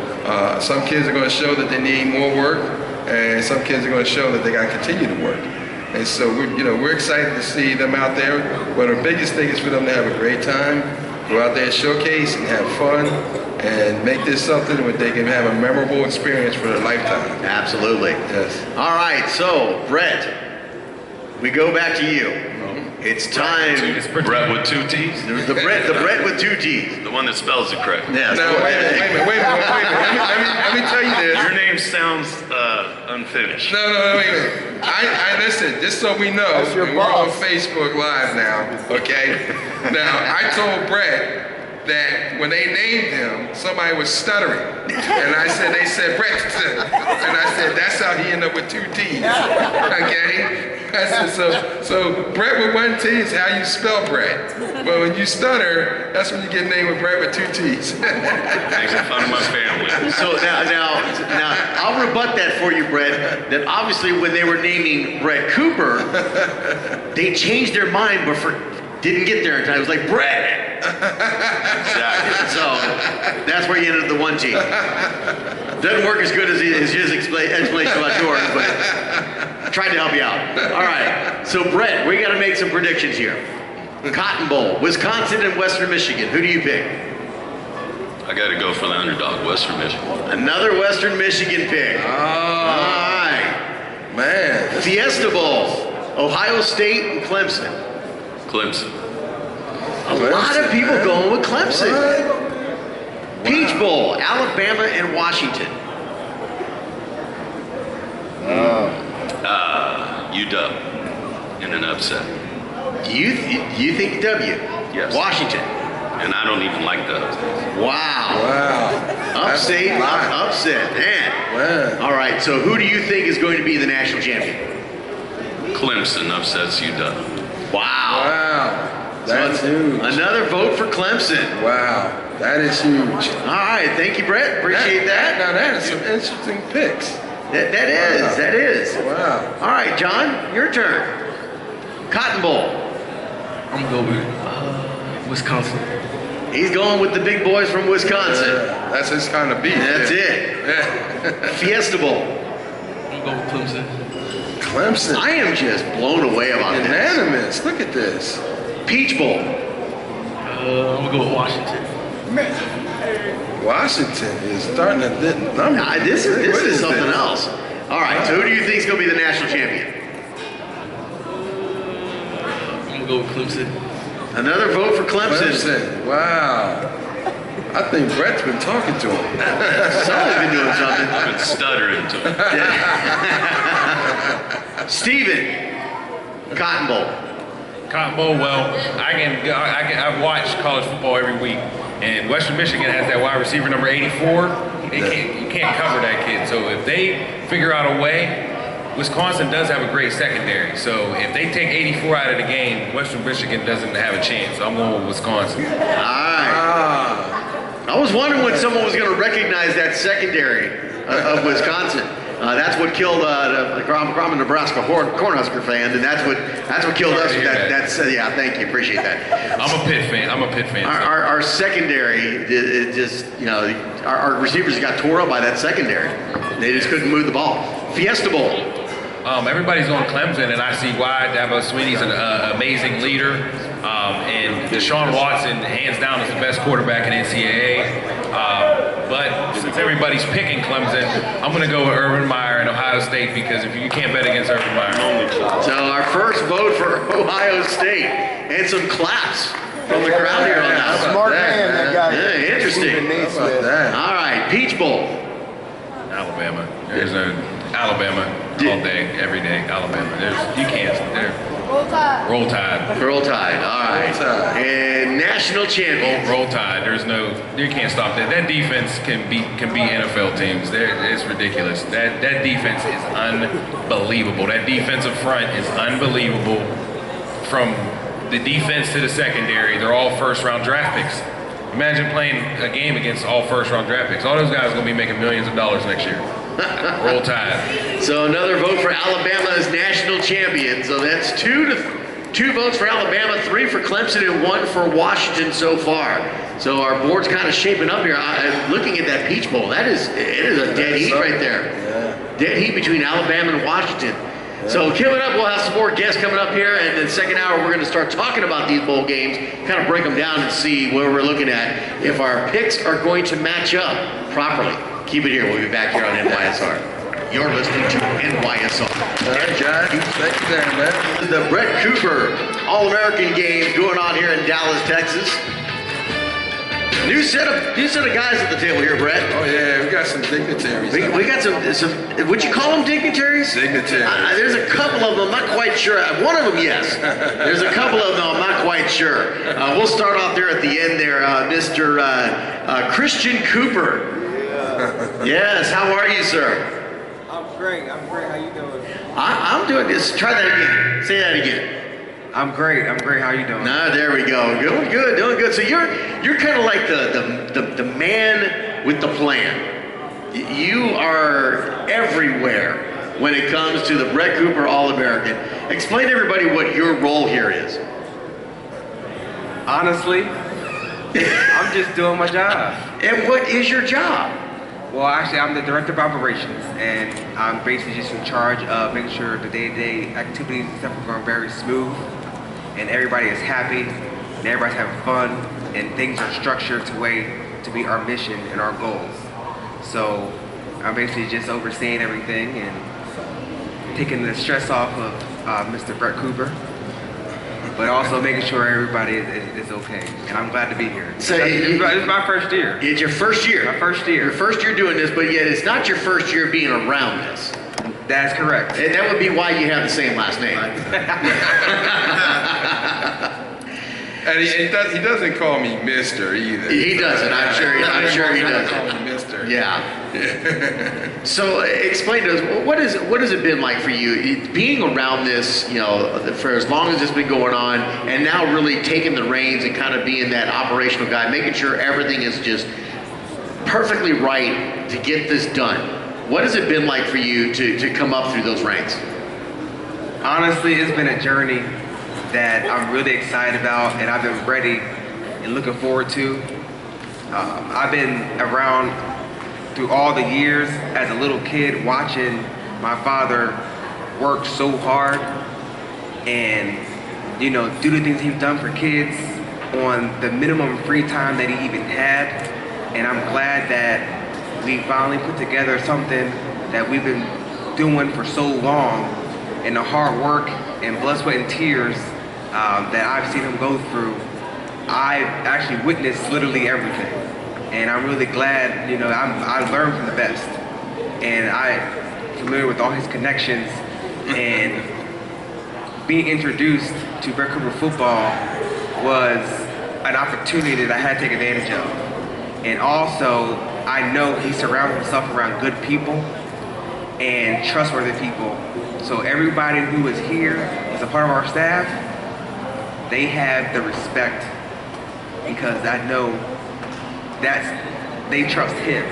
some kids are going to show that they need more work, and some kids are going to show that they got to continue to work. And so we're excited to see them out there. But the biggest thing is for them to have a great time, go out there and showcase and have fun, and make this something where they can have a memorable experience for their lifetime. Absolutely. Yes. All right, so Bret, we go back to you. It's time. Bret with 2 T's? The Bret with 2 T's. The one that spells it correct. Yes. Now, wait a minute. Let me tell you this. Your name sounds unfinished. No, wait a minute. I listen, just so we know, That's your and we're on boss. Facebook Live now, okay? Now, I told Bret that when they named him, somebody was stuttering. And they said, Bret, and I said, that's how he ended up with 2 T's, okay? I said, so Bret with 1 T is how you spell Bret. But when you stutter, that's when you get named with Bret with 2 T's. Making fun of my family. So now, I'll rebut that for you, Bret, that obviously when they were naming Bret Cooper, they changed their mind but didn't get there in time. It was like, Bret! Exactly. So that's where you ended the 1 T. Doesn't work as good as his explanation about yours, but I tried to help you out. All right, so Bret, we got to make some predictions here. Cotton Bowl, Wisconsin and Western Michigan. Who do you pick? I got to go for the underdog, Western Michigan. Another Western Michigan pick. Oh. All right. Man. Fiesta Bowl, Ohio State and Clemson. Clemson. A lot of people going with Clemson. What? Peach Bowl, Alabama and Washington. UW in an upset. You think W? Yes. Washington. And I don't even like those. Wow. Upset, man. Man. All right, so who do you think is going to be the national champion? Clemson upsets UW. Wow. Wow. That's huge. Another vote for Clemson. Wow. That is huge. All right, thank you, Bret. Appreciate that. Now that is some interesting picks. That is. Wow. All right, John, your turn. Cotton Bowl. I'm going to go with Wisconsin. He's going with the big boys from Wisconsin. Yeah, that's his kind of beat. That's yeah. it. Yeah. Fiesta Bowl. I'm going to go with Clemson. Clemson. I am just blown away about this. Unanimous. Look at this. Peach Bowl. I'm going to go with Washington. Washington is starting to this is something else. All right, so who do you think is going to be the national champion? I'm gonna go with Clemson. Another vote for Clemson. Wow. I think Bret's been talking to him. Someone's been doing something. I've been stuttering to him. Steven, Cotton Bowl. Cotton Bowl, well, I've watched college football every week, and Western Michigan has that wide receiver number 84. You can't cover that kid. So if they figure out a way, Wisconsin does have a great secondary. So if they take 84 out of the game, Western Michigan doesn't have a chance. So I'm going with Wisconsin. All right. I was wondering when someone was going to recognize that secondary of Wisconsin. That's what killed I'm a Nebraska Cornhusker fan, and that's what killed us. Yeah, thank you, appreciate that. I'm a Pitt fan. Our secondary, it just our receivers got tore up by that secondary. They just couldn't move the ball. Fiesta Bowl. Everybody's on Clemson, and I see why. Dabo Swinney's an amazing leader, and Deshaun Watson, hands down, is the best quarterback in NCAA. But since everybody's picking Clemson, I'm going to go with Urban Meyer and Ohio State, because if you can't bet against Urban Meyer. So our first vote for Ohio State, and some claps from the crowd here on that. Smart man, that guy. Yeah, interesting. All right, Peach Bowl. Alabama. There's no Alabama all day, every day. Alabama. You can't. Roll Tide. Roll Tide. All right. And national champion. Roll Tide. You can't stop that. That defense can beat NFL teams. It's ridiculous. That defense is unbelievable. That defensive front is unbelievable. From the defense to the secondary, they're all first-round draft picks. Imagine playing a game against all first-round draft picks. All those guys are going to be making millions of dollars next year. Roll Tide. So another vote for Alabama as national champion. So that's two votes for Alabama, 3 for Clemson, and 1 for Washington so far. So our board's kind of shaping up here. Looking at that Peach Bowl, it is a dead heat right there. Dead heat between Alabama and Washington. So coming up, we'll have some more guests coming up here, and in the second hour, we're going to start talking about these bowl games, kind of break them down and see where we're looking at, if our picks are going to match up properly. Keep it here. We'll be back here on NYSR. You're listening to NYSR. All right, John. Thank you there, man. The Bret Cooper All-American game going on here in Dallas, Texas. New set of guys at the table here, Bret. Oh yeah, we got some dignitaries. We got some. Would you call them dignitaries? Dignitaries. There's a couple of them. I'm not quite sure. One of them, yes. There's a couple of them. I'm not quite sure. We'll start off there at the end there, Mr. Christian Cooper. Yes. How are you, sir? I'm great. How you doing? I'm doing this. Try that again. Say that again. I'm great. How you doing? There we go. Doing good. So you're kind of like the man with the plan. You are everywhere when it comes to the Bret Cooper All-American. Explain to everybody what your role here is. Honestly, I'm just doing my job. And what is your job? Well, actually, I'm the director of operations, and I'm basically just in charge of making sure the day-to-day activities and stuff are going very smooth, and everybody is happy, and everybody's having fun, and things are structured to meet our mission and our goals. So I'm basically just overseeing everything and taking the stress off of Mr. Bret Cooper, but also making sure everybody is okay. And I'm glad to be here. So this is my first year. It's your first year. My first year. Your first year doing this, but yet it's not your first year being around this. That's correct. And that would be why you have the same last name. And he doesn't call me Mr. either. He doesn't. I'm sure he doesn't. Call me Mr. Yeah. So explain to us, what has it been like for you being around this, for as long as it's been going on, and now really taking the reins and kind of being that operational guy, making sure everything is just perfectly right to get this done. What has it been like for you to come up through those ranks? Honestly, it's been a journey that I'm really excited about, and I've been ready and looking forward to. I've been around through all the years as a little kid watching my father work so hard and do the things he's done for kids on the minimum free time that he even had. And I'm glad that we finally put together something that we've been doing for so long, and the hard work and blood, sweat, and tears that I've seen him go through. I've actually witnessed literally everything. And I'm really glad, you know, I learned from the best. And I'm familiar with all his connections, and being introduced to Bret Cooper football was an opportunity that I had to take advantage of. And also, I know he surrounded himself around good people and trustworthy people. So everybody who is here as a part of our staff, they have the respect, because I know they trust him,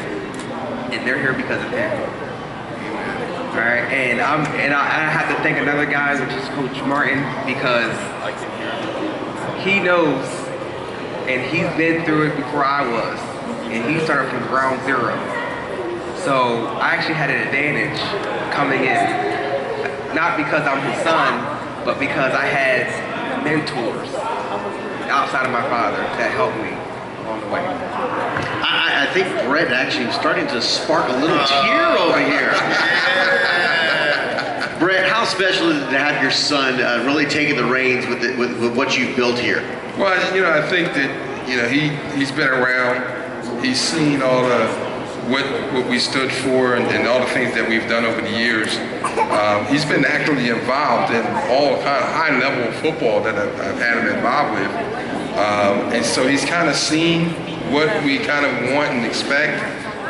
and they're here because of him. All right, and I have to thank another guy, which is Coach Martin, because he knows, and he's been through it before I was, and he started from ground zero. So I actually had an advantage coming in, not because I'm his son, but because I had mentors outside of my father that helped me along the way. I think Bret actually is starting to spark a little tear over here. Bret, how special is it to have your son really taking the reins with what you've built here? Well, you know, I think that, you know, he's been around. He's seen all the what we stood for and all the things that we've done over the years. He's been actively involved in all kind of high level of football that I've had him involved with. And so he's kind of seen what we kind of want and expect.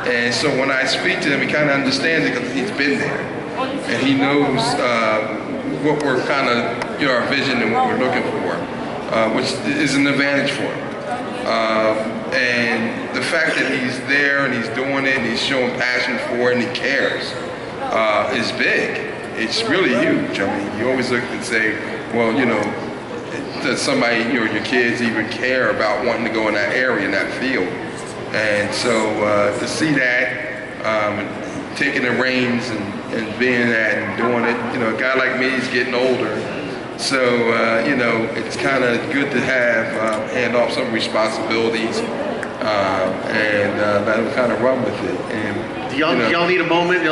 And so when I speak to him, he kind of understands it because he's been there. And he knows what we're kind of, you know, our vision and what we're looking for, which is an advantage for him. And the fact that he's there and he's doing it and he's showing passion for it and he cares is big. It's really huge. I mean, you always look and say, well, you know, does somebody, you know, your kids even care about wanting to go in that area, in that field? And so to see that, taking the reins and being that and doing it, you know, a guy like me is getting older. So, you know, it's kind of good to have hand off some responsibilities and let him kind of run with it. And Do y'all need a moment,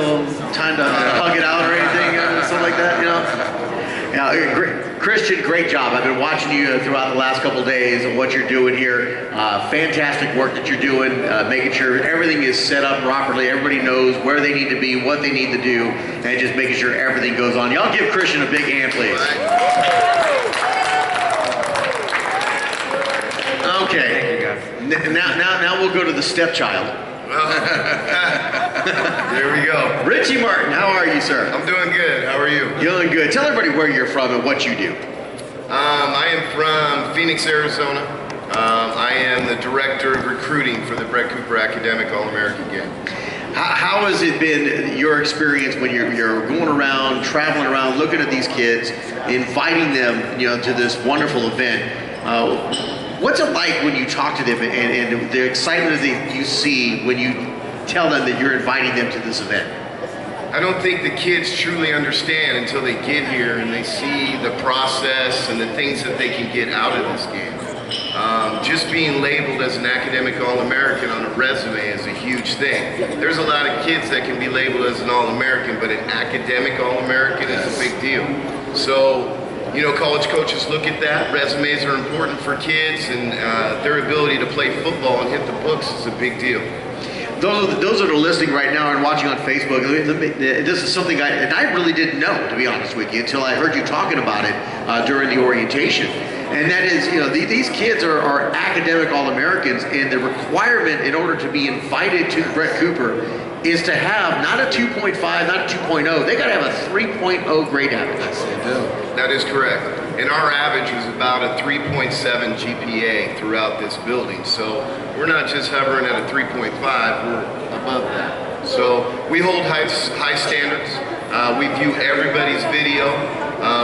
time to hug it out or anything, something like that, you know? Christian, great job. I've been watching you throughout the last couple of days and what you're doing here. Fantastic work that you're doing, making sure everything is set up properly. Everybody knows where they need to be, what they need to do, and just making sure everything goes on. Y'all give Christian a big hand, please. Okay. Now we'll go to the stepchild. There we go. Richie Martin, how are you, sir? I'm doing good. How are you? Doing good. Tell everybody where you're from and what you do. I am from Phoenix, Arizona. I am the director of recruiting for the Bret Cooper Academic All-American game. How has it been your experience when you're going around, traveling around, looking at these kids, inviting them, you know, to this wonderful event? What's it like when you talk to them and the excitement that you see when you tell them that you're inviting them to this event? I don't think the kids truly understand until they get here and they see the process and the things that they can get out of this game. Just being labeled as an academic All-American on a resume is a huge thing. There's a lot of kids that can be labeled as an All-American, but an academic All-American is a big deal. So, you know, college coaches look at that. Resumes are important for kids, and their ability to play football and hit the books is a big deal. Those that are listening right now and watching on Facebook, this is something I really didn't know, to be honest with you, until I heard you talking about it during the orientation. And that is, you know, these kids are academic All-Americans, and the requirement in order to be invited to Bret Cooper is to have not a 2.5, not a 2.0. They got to have a 3.0 grade average. That is correct. And our average was about a 3.7 GPA throughout this building. So we're not just hovering at a 3.5, we're above that. So we hold high standards. We view everybody's video.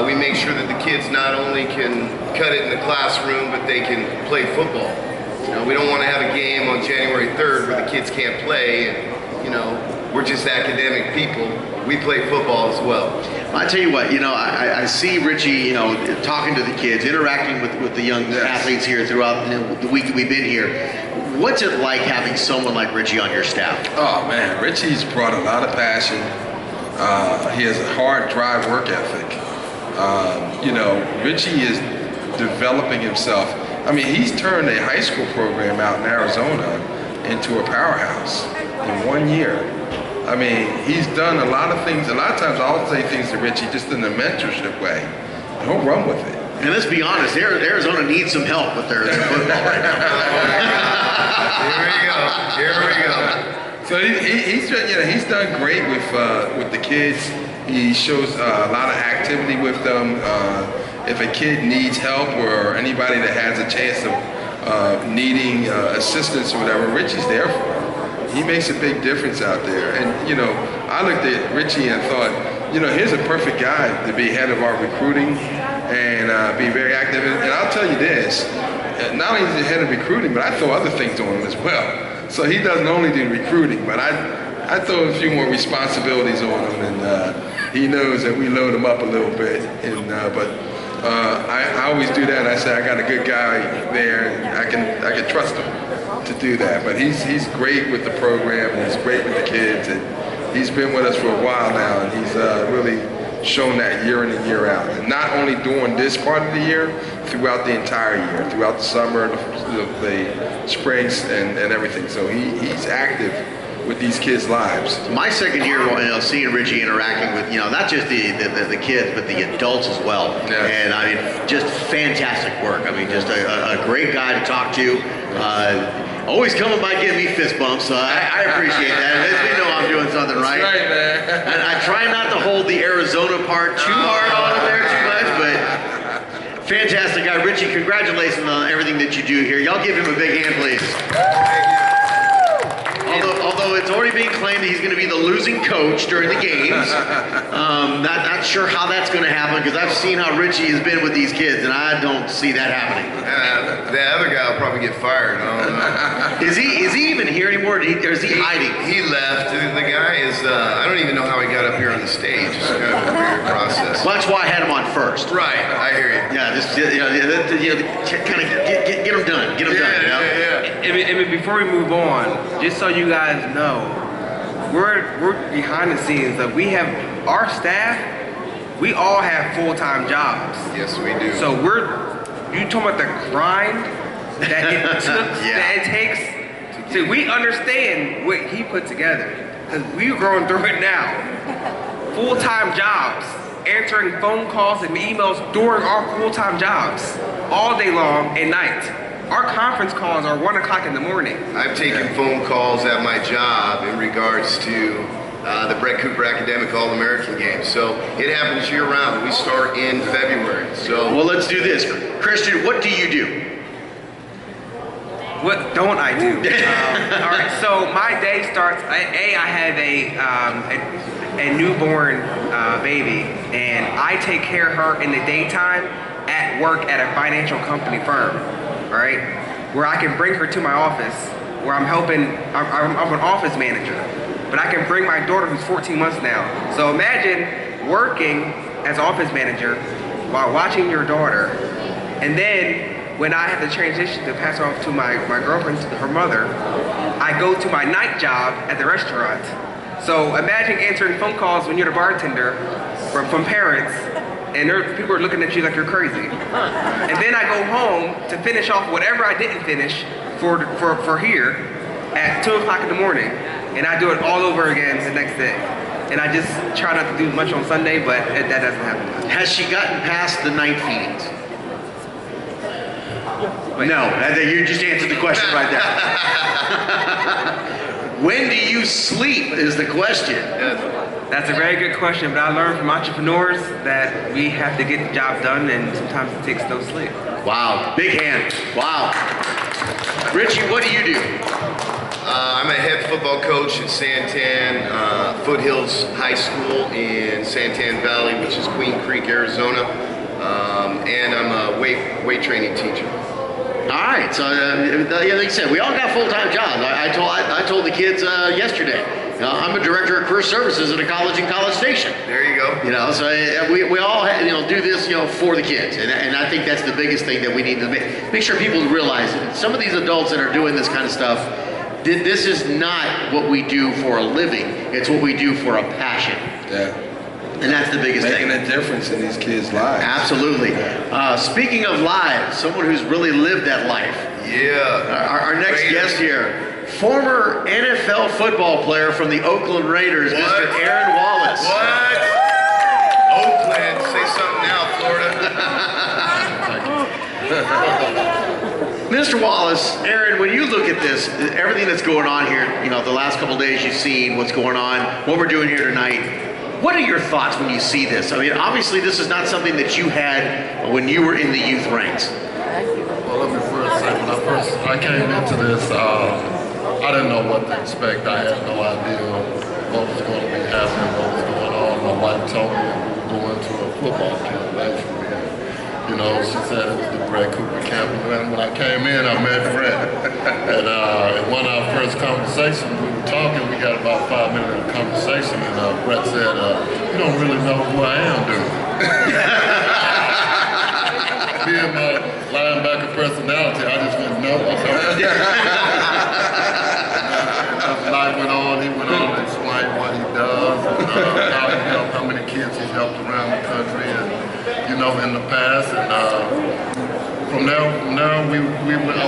We make sure that the kids not only can cut it in the classroom, but they can play football. You know, we don't want to have a game on January 3rd where the kids can't play and, you know, we're just academic people. We play football as well. I tell you what, you know, I see Richie, you know, talking to the kids, interacting with the young athletes here throughout the week that we've been here. What's it like having someone like Richie on your staff? Oh man, Richie's brought a lot of passion. He has a hard drive work ethic. You know, Richie is developing himself. I mean, he's turned a high school program out in Arizona into a powerhouse in 1 year. I mean, he's done a lot of things. A lot of times I'll say things to Richie just in a mentorship way. He'll run with it. And let's be honest, Arizona needs some help with their football right now. Here we go. So he's done great with the kids. He shows a lot of activity with them. If a kid needs help or anybody that has a chance of needing assistance or whatever, Richie's there for them. He makes a big difference out there. And, you know, I looked at Richie and thought, you know, here's a perfect guy to be head of our recruiting and be very active. And I'll tell you this, not only is he head of recruiting, but I throw other things on him as well. So he doesn't only do recruiting, but I throw a few more responsibilities on him, and he knows that we load him up a little bit. And I always do that. I say I got a good guy there, and I can trust him to do that. But he's great with the program, and he's great with the kids, and he's been with us for a while now, and he's really shown that year in and year out. And not only during this part of the year, throughout the entire year, throughout the summer, the springs, and everything. So he's active with these kids' lives. My second year, you know, seeing Richie interacting with, you know, not just the kids, but the adults as well. Yeah. And I mean, just fantastic work. I mean, just a great guy to talk to. Always coming by giving me fist bumps, so I appreciate that. It lets me know I'm doing something right. That's right, man. And I try not to hold the Arizona part too hard on it there too much, but fantastic guy. Richie, congratulations on everything that you do here. Y'all give him a big hand, please. Although it's already being claimed that he's going to be the losing coach during the games. Not sure how that's going to happen, because I've seen how Richie has been with these kids, and I don't see that happening. The other guy will probably get fired. I don't know. Is he even here anymore, or is he hiding? He left. The guy is, I don't even know how he got up here on the stage. It's kind of a weird process. Well, that's why I had him on first. Right, I hear you. Yeah, just kind of get him done. Get him done. You know? I mean, before we move on, just so you guys know, we're behind the scenes. That we have our staff. We all have full-time jobs. Yes, we do. So you talking about the grind that it took, that it takes. So we understand what he put together, because we're going through it now. Full-time jobs, answering phone calls and emails during our full-time jobs, all day long and night. Our conference calls are 1 o'clock in the morning. I've taken phone calls at my job in regards to the Bret Cooper Academic All-American Games. So it happens year-round. We start in February. So well, let's do this. Christian, what do you do? What don't I do? All right, so my day starts, I have a newborn baby, and I take care of her in the daytime at work at a financial company firm, all right? Where I can bring her to my office, where I'm an office manager, but I can bring my daughter who's 14 months now. So imagine working as office manager while watching your daughter, and then when I have to transition to pass her off to my girlfriend, to her mother, I go to my night job at the restaurant. So imagine answering phone calls when you're the bartender from parents, and people are looking at you like you're crazy. And then I go home to finish off whatever I didn't finish for here at 2 o'clock in the morning, and I do it all over again the next day. And I just try not to do much on Sunday, but that doesn't happen. Has she gotten past the night feedings? Wait. No, you just answered the question right there. When do you sleep is the question. That's a very good question, but I learned from entrepreneurs that we have to get the job done, and sometimes it takes no sleep. Wow, big hand. Wow. Richie, what do you do? I'm a head football coach at Santan Foothills High School in Santan Valley, which is Queen Creek, Arizona. And I'm a weight training teacher. right, so like I said, we all got full-time jobs. I told the kids yesterday, I'm a director of career services at a college in College Station. There you go. So we all do this for the kids, and I think that's the biggest thing that we need to make sure people realize. Some of these adults that are doing this kind of stuff, this is not what we do for a living. It's what we do for a passion. Yeah. And that's the biggest thing. Making a difference in these kids' lives. Absolutely. Speaking of lives, someone who's really lived that life. Yeah. Our next guest here, former NFL football player from the Oakland Raiders, Mr. Aaron Wallace. What? Oakland, say something now, Florida. Mr. Wallace, Aaron, when you look at this, everything that's going on here, the last couple of days you've seen what's going on, what we're doing here tonight, what are your thoughts when you see this? I mean, obviously this is not something that you had when you were in the youth ranks. Well, let me first say, when I came into this, I didn't know what to expect. I had no idea what was going to be happening, what was going on. My wife told me we were going to a football camp, actually. She said it was the Bret Cooper camp. And when I came in, I met Bret. And in one of our first conversations, we were talking, we got about 5 minutes of conversation, and Bret said, you don't really know who I am, do you? Being my linebacker personality, I just didn't know. As the night went on, he went on to explain what he does, and how he helped, how many kids he's helped around the country, and in the past, and from there, I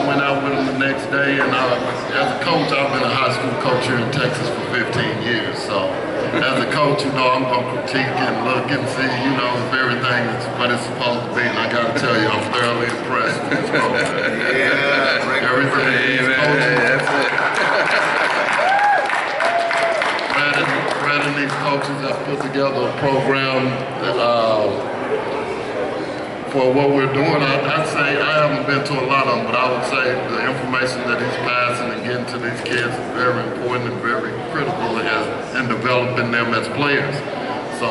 went out with him the next day, and as a coach, I've been a high school coach here in Texas for 15 years, so as a coach, I'm going to critique and look and see, if everything is what it's supposed to be, and I got to tell you, I'm thoroughly impressed with this program. Yeah, everything he's coaching. That's it. Brad and these coaches have put together a program that, for what we're doing. I'd say I haven't been to a lot of them, but I would say the information that he's passing and getting to these kids is very important and very critical in developing them as players. So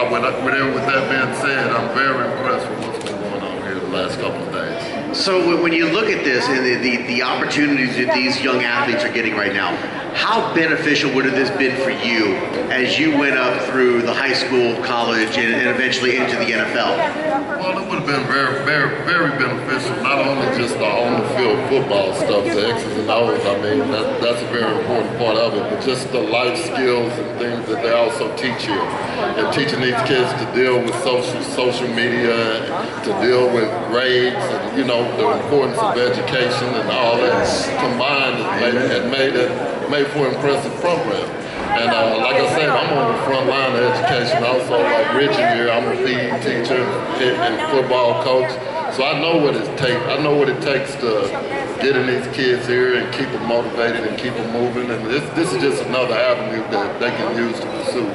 with that being said, I'm very impressed with what's been going on here the last couple of days. So when you look at this and the opportunities that these young athletes are getting right now, how beneficial would have this been for you as you went up through the high school, college, and eventually into the NFL? Well, it would have been very, very, very beneficial, not only just the on-the-field football stuff, the X's and O's, I mean, that's a very important part of it, but just the life skills and things that they also teach you. And teaching these kids to deal with social media, to deal with grades, and, the importance of education and all that combined has made for an impressive program. And like I said, I'm on the front line of education also. Like Richie here, I'm a PE teacher and football coach. So I know what it takes. I know what it takes to get in these kids here and keep them motivated and keep them moving. And this is just another avenue that they can use to pursue.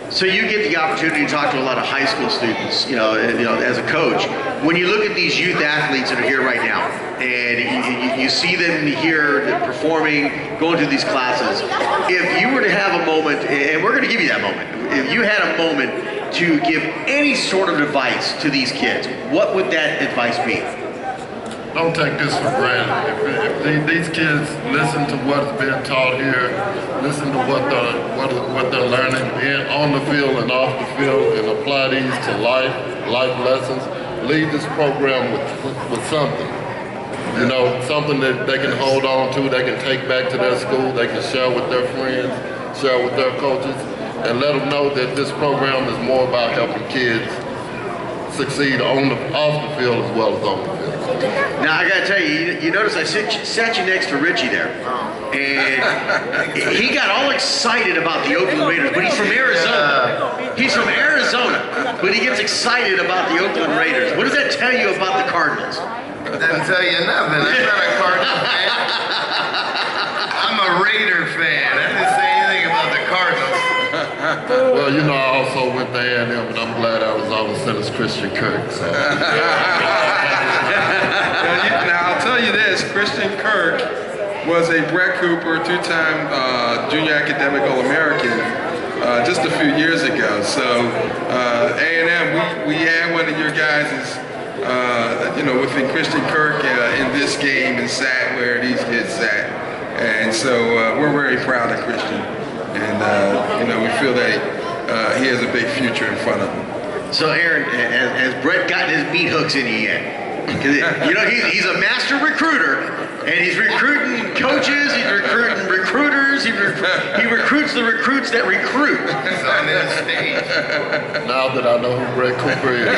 So you get the opportunity to talk to a lot of high school students, as a coach. When you look at these youth athletes that are here right now, and you see them here performing, going through these classes, if you were to have a moment, and we're going to give you that moment, if you had a moment to give any sort of advice to these kids, what would that advice be? Don't take this for granted. If these kids listen to what's being taught here, listen to what they're learning on the field and off the field, and apply these to life lessons, leave this program with something. Something that they can hold on to, they can take back to their school, they can share with their friends, share with their coaches, and let them know that this program is more about helping kids succeed off the field as well as on the field. Now I gotta tell you, you notice I sat you next to Richie there, and he got all excited about the Oakland Raiders, but he's from Arizona. He's from Arizona, but he gets excited about the Oakland Raiders. What does that tell you about the Cardinals? Doesn't tell you nothing. I'm not a Cardinal fan. I'm a Raider fan. I didn't say anything about the Cardinals. Well, I also went to A&M, and I'm glad Arizona sent us Christian Kirk. So. Now, I'll tell you this, Christian Kirk was a Bret Cooper, two-time Junior Academic All-American just a few years ago. So A&M, we had one of your guys' within Christian Kirk in this game and sat where these kids sat. And so we're very proud of Christian. And, we feel that he has a big future in front of him. So Aaron, has Bret gotten his meat hooks in you yet? He's a master recruiter, and he's recruiting coaches, he's recruiting recruiters, he recruits the recruits that recruit. He's on that stage. Now that I know who Bret Cooper is,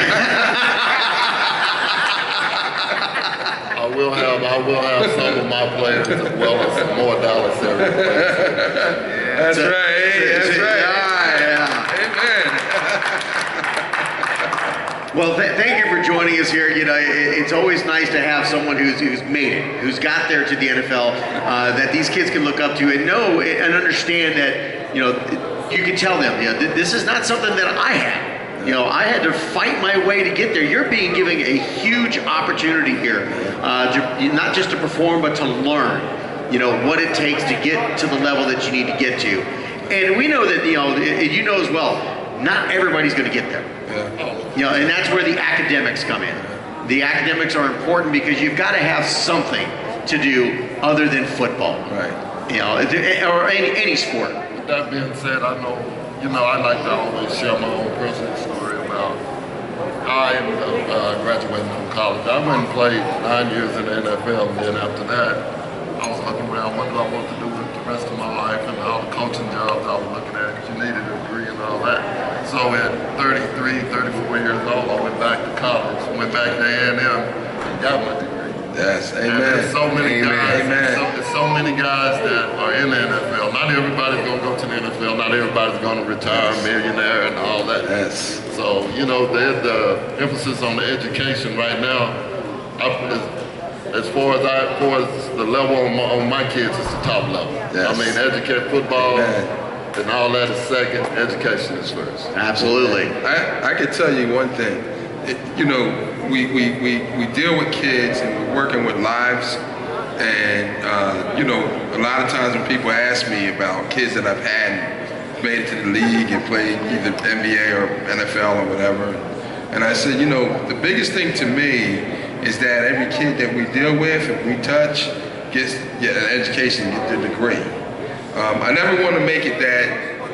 I will have some of my players as well as some more Dallas area players. That's right. That's right. Yeah. Amen. Well, thank you for joining us here. It's always nice to have someone who's made it, who's got there to the NFL, that these kids can look up to and know and understand that, you can tell them, this is not something that I had. I had to fight my way to get there. You're being given a huge opportunity here, not just to perform, but to learn, what it takes to get to the level that you need to get to. And we know that, as well, not everybody's going to get there. And that's where the academics come in. The academics are important because you've got to have something to do other than football. Right. Or any sport. With that being said, I know, I like to always share my own personal story about how I ended up graduating from college. I went and played 9 years in the NFL, and then after that, I was looking around, what do I want to do with the rest of my life, and all the coaching jobs I was looking at, because you needed a degree and all that. So at 33, 34 years old, I went back to college, went back to A&M, and got my degree. Yes, amen. And there's so many guys, Amen. there's so many guys that are in the NFL. Not everybody's going to go to the NFL. Not everybody's going to retire a millionaire and all that. Yes. So, the emphasis on the education right now, as far as the level on my kids, it's the top level. Yes. Educate football. Amen. And all that is second, education is first. Absolutely. I can tell you one thing. We deal with kids and we're working with lives. And, a lot of times when people ask me about kids that I've had and made it to the league and played either NBA or NFL or whatever. And I said, the biggest thing to me is that every kid that we deal with and we touch gets an education, get their degree. I never want to make it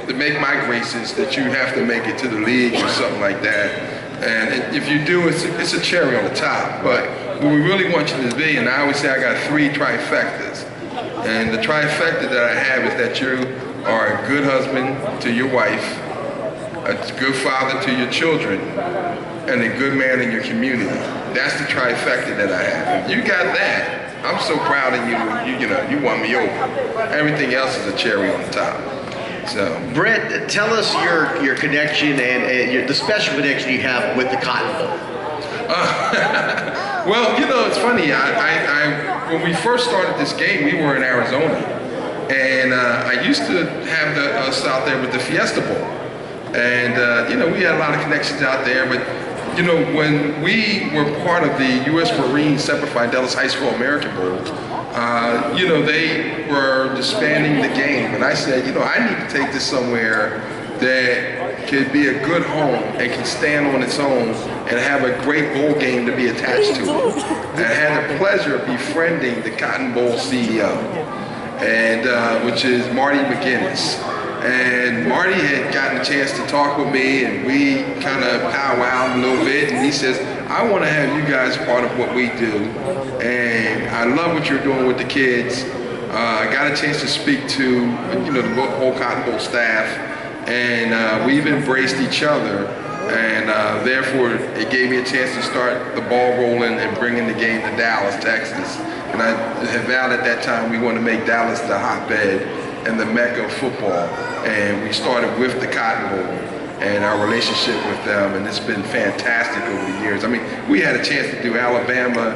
to make my graces that you have to make it to the league or something like that. And if you do, it's a cherry on the top. But what we really want you to be, and I always say I got 3 trifectas. And the trifecta that I have is that you are a good husband to your wife, a good father to your children, and a good man in your community. That's the trifecta that I have. If you got that, I'm so proud of you. You won me over. Everything else is a cherry on the top. So, Bret, tell us your connection and the special connection you have with the Cotton Bowl. Well, it's funny. When we first started this game, we were in Arizona, and I used to have us out there with the Fiesta Bowl, and we had a lot of connections out there, but. When we were part of the U.S. Marines Semper Fidelis High School American Bowl, they were disbanding the game. And I said, I need to take this somewhere that could be a good home and can stand on its own and have a great bowl game to be attached to it. And I had the pleasure of befriending the Cotton Bowl CEO, and which is Marty McGinnis. And Marty had gotten a chance to talk with me, and we kind of powwowed a little bit, and he says, I want to have you guys part of what we do, and I love what you're doing with the kids. I got a chance to speak to the whole Cotton Bowl staff, and we've embraced each other, and therefore it gave me a chance to start the ball rolling and bringing the game to Dallas, Texas. And I had vowed at that time we want to make Dallas the hotbed and the mecca of football. And we started with the Cotton Bowl and our relationship with them, and it's been fantastic over the years. I mean, we had a chance to do Alabama,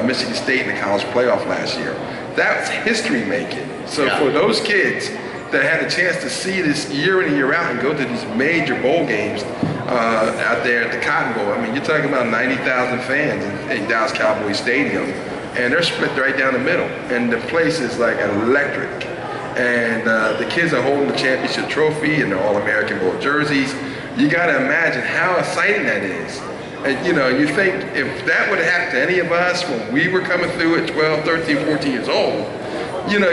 Michigan State in the college playoff last year. That's history making. So for those kids that had a chance to see this year in and year out and go to these major bowl games out there at the Cotton Bowl, I mean, you're talking about 90,000 fans in Dallas Cowboys Stadium, and they're split right down the middle, and the place is like electric. And the kids are holding the championship trophy and their All-American Bowl jerseys. You got to imagine how exciting that is. And you know, you think if that would have happened to any of us when we were coming through at 12, 13, 14 years old, you know,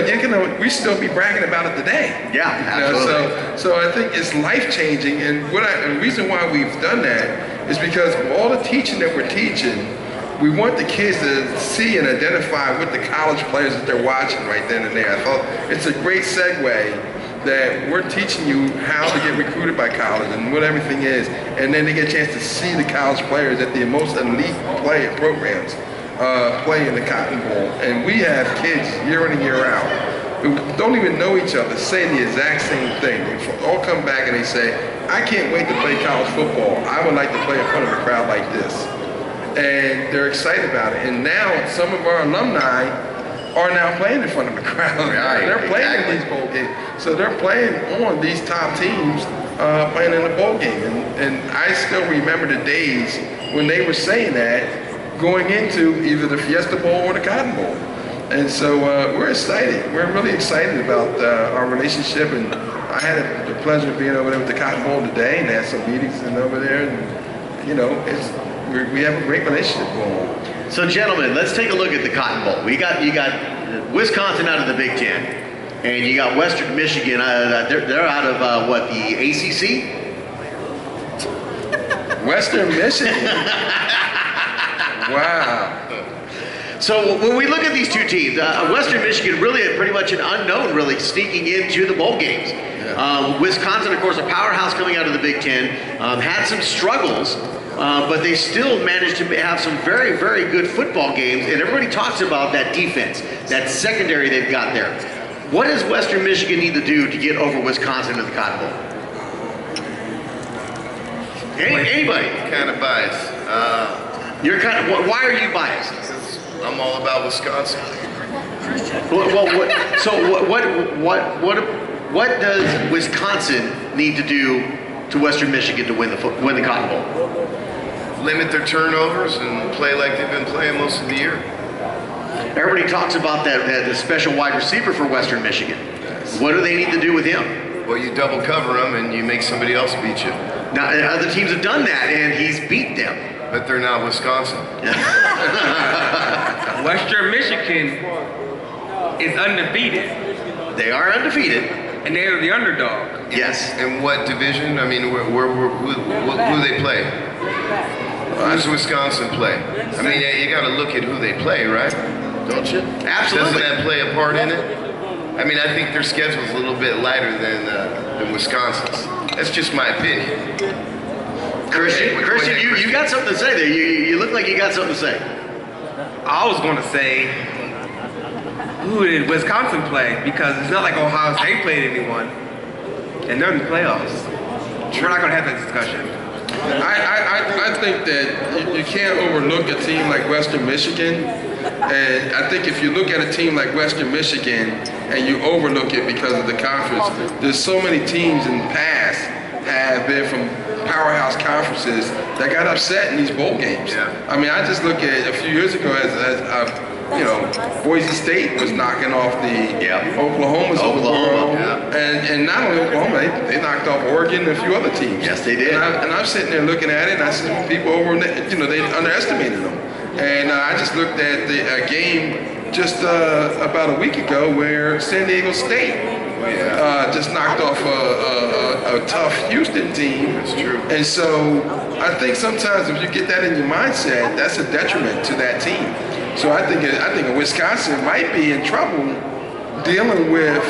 we still be bragging about it today. Yeah, absolutely. So I think it's life-changing, and the reason why we've done that is because of all the teaching that we're teaching. We want the kids to see and identify with the college players that they're watching right then and there. I thought it's a great segue that we're teaching you how to get recruited by college and what everything is, and then they get a chance to see the college players at the most elite programs play in the Cotton Bowl. And we have kids year in and year out who don't even know each other say the exact same thing. They all come back and they say, I can't wait to play college football. I would like to play in front of a crowd like this. And they're excited about it. And now some of our alumni are now playing in front of a crowd. Right, they're playing in these bowl games. So they're playing on these top teams, playing in the bowl game. And I still remember the days when they were saying that going into either the Fiesta Bowl or the Cotton Bowl. And so we're excited. We're really excited about our relationship. And I had the pleasure of being over there with the Cotton Bowl today and had some meetings over there. And, you know, we have a great relationship going on. So, gentlemen, let's take a look at the Cotton Bowl. You got Wisconsin out of the Big Ten, and you got Western Michigan. They're out of what, the ACC? Western Michigan. Wow. So when we look at these two teams, Western Michigan really pretty much an unknown, really sneaking into the bowl games. Yeah. Wisconsin, of course, a powerhouse coming out of the Big Ten, had some struggles. But they still managed to have some very, very good football games, and everybody talks about that defense, that secondary they've got there. What does Western Michigan need to do to get over Wisconsin in the Cotton Bowl? Anybody? Kind of biased. You're kind of. Why are you biased? I'm all about Wisconsin. What does Wisconsin need to do to Western Michigan to win the Cotton Bowl? Limit their turnovers and play like they've been playing most of the year. Everybody talks about that special wide receiver for Western Michigan. Yes. What do they need to do with him? Well, you double cover him and you make somebody else beat you. Now, other teams have done that, and he's beat them. But they're not Wisconsin. Western Michigan is undefeated. They are undefeated. And they're the underdog. Yes. In what division? I mean, who they play? Who does Wisconsin play? I mean, you got to look at who they play, right? Don't you? Absolutely. Doesn't that play a part in it? I mean, I think their schedule's a little bit lighter than Wisconsin's. That's just my opinion. Christian, you got something to say there. You look like you got something to say. I was going to say, who did Wisconsin play? Because it's not like Ohio State played anyone, and they're in the playoffs. We're not going to have that discussion. I think that you can't overlook a team like Western Michigan. And I think if you look at a team like Western Michigan and you overlook it because of the conference, there's so many teams in the past have been from powerhouse conferences that got upset in these bowl games. Yeah. I mean, I just look at a few years ago as you know, Boise State was knocking off the Oklahoma's of the world. And not only Oklahoma, they knocked off Oregon and a few other teams. Yes, they did. And I'm sitting there looking at it, and I see people they underestimated them. And I just looked at the game just about a week ago where San Diego State just knocked off a tough Houston team. That's true. And so I think sometimes if you get that in your mindset, that's a detriment to that team. So I think Wisconsin might be in trouble dealing with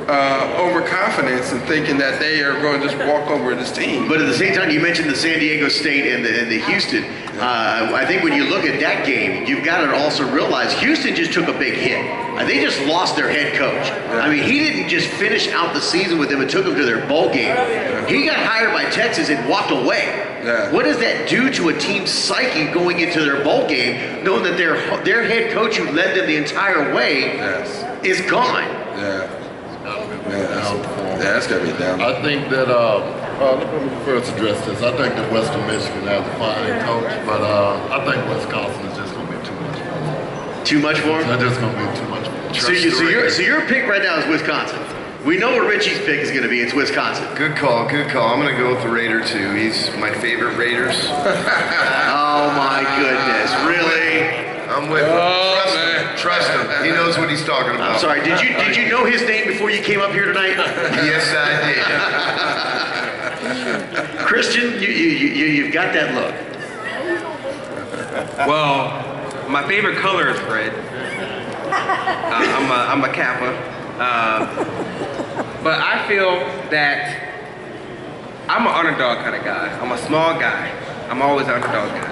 overconfidence and thinking that they are going to just walk over this team. But at the same time, you mentioned the San Diego State and the Houston. I think when you look at that game, you've got to also realize Houston just took a big hit. They just lost their head coach. I mean, he didn't just finish out the season with them and took them to their bowl game. He got hired by Texas and walked away. What does that do to a team's psyche going into their bowl game, knowing that their head coach who led them the entire way is gone? That's got to be down. I think that, let me first address this. I think that Western Michigan has a fine coach, but I think Wisconsin is just going to be too much for him. Too much for him? They're just going to be too much for him. So your pick right now is Wisconsin? We know what Richie's pick is going to be. It's Wisconsin. Good call, good call. I'm going to go with the Raider too. He's my favorite Raiders. Oh my goodness, really? I'm with him. Trust him. He knows what he's talking about. I'm sorry, did you know his name before you came up here tonight? Yes, I did. Christian, you've got that look. Well, my favorite color is red. I'm a Kappa. But I feel that I'm an underdog kind of guy. I'm a small guy. I'm always an underdog guy.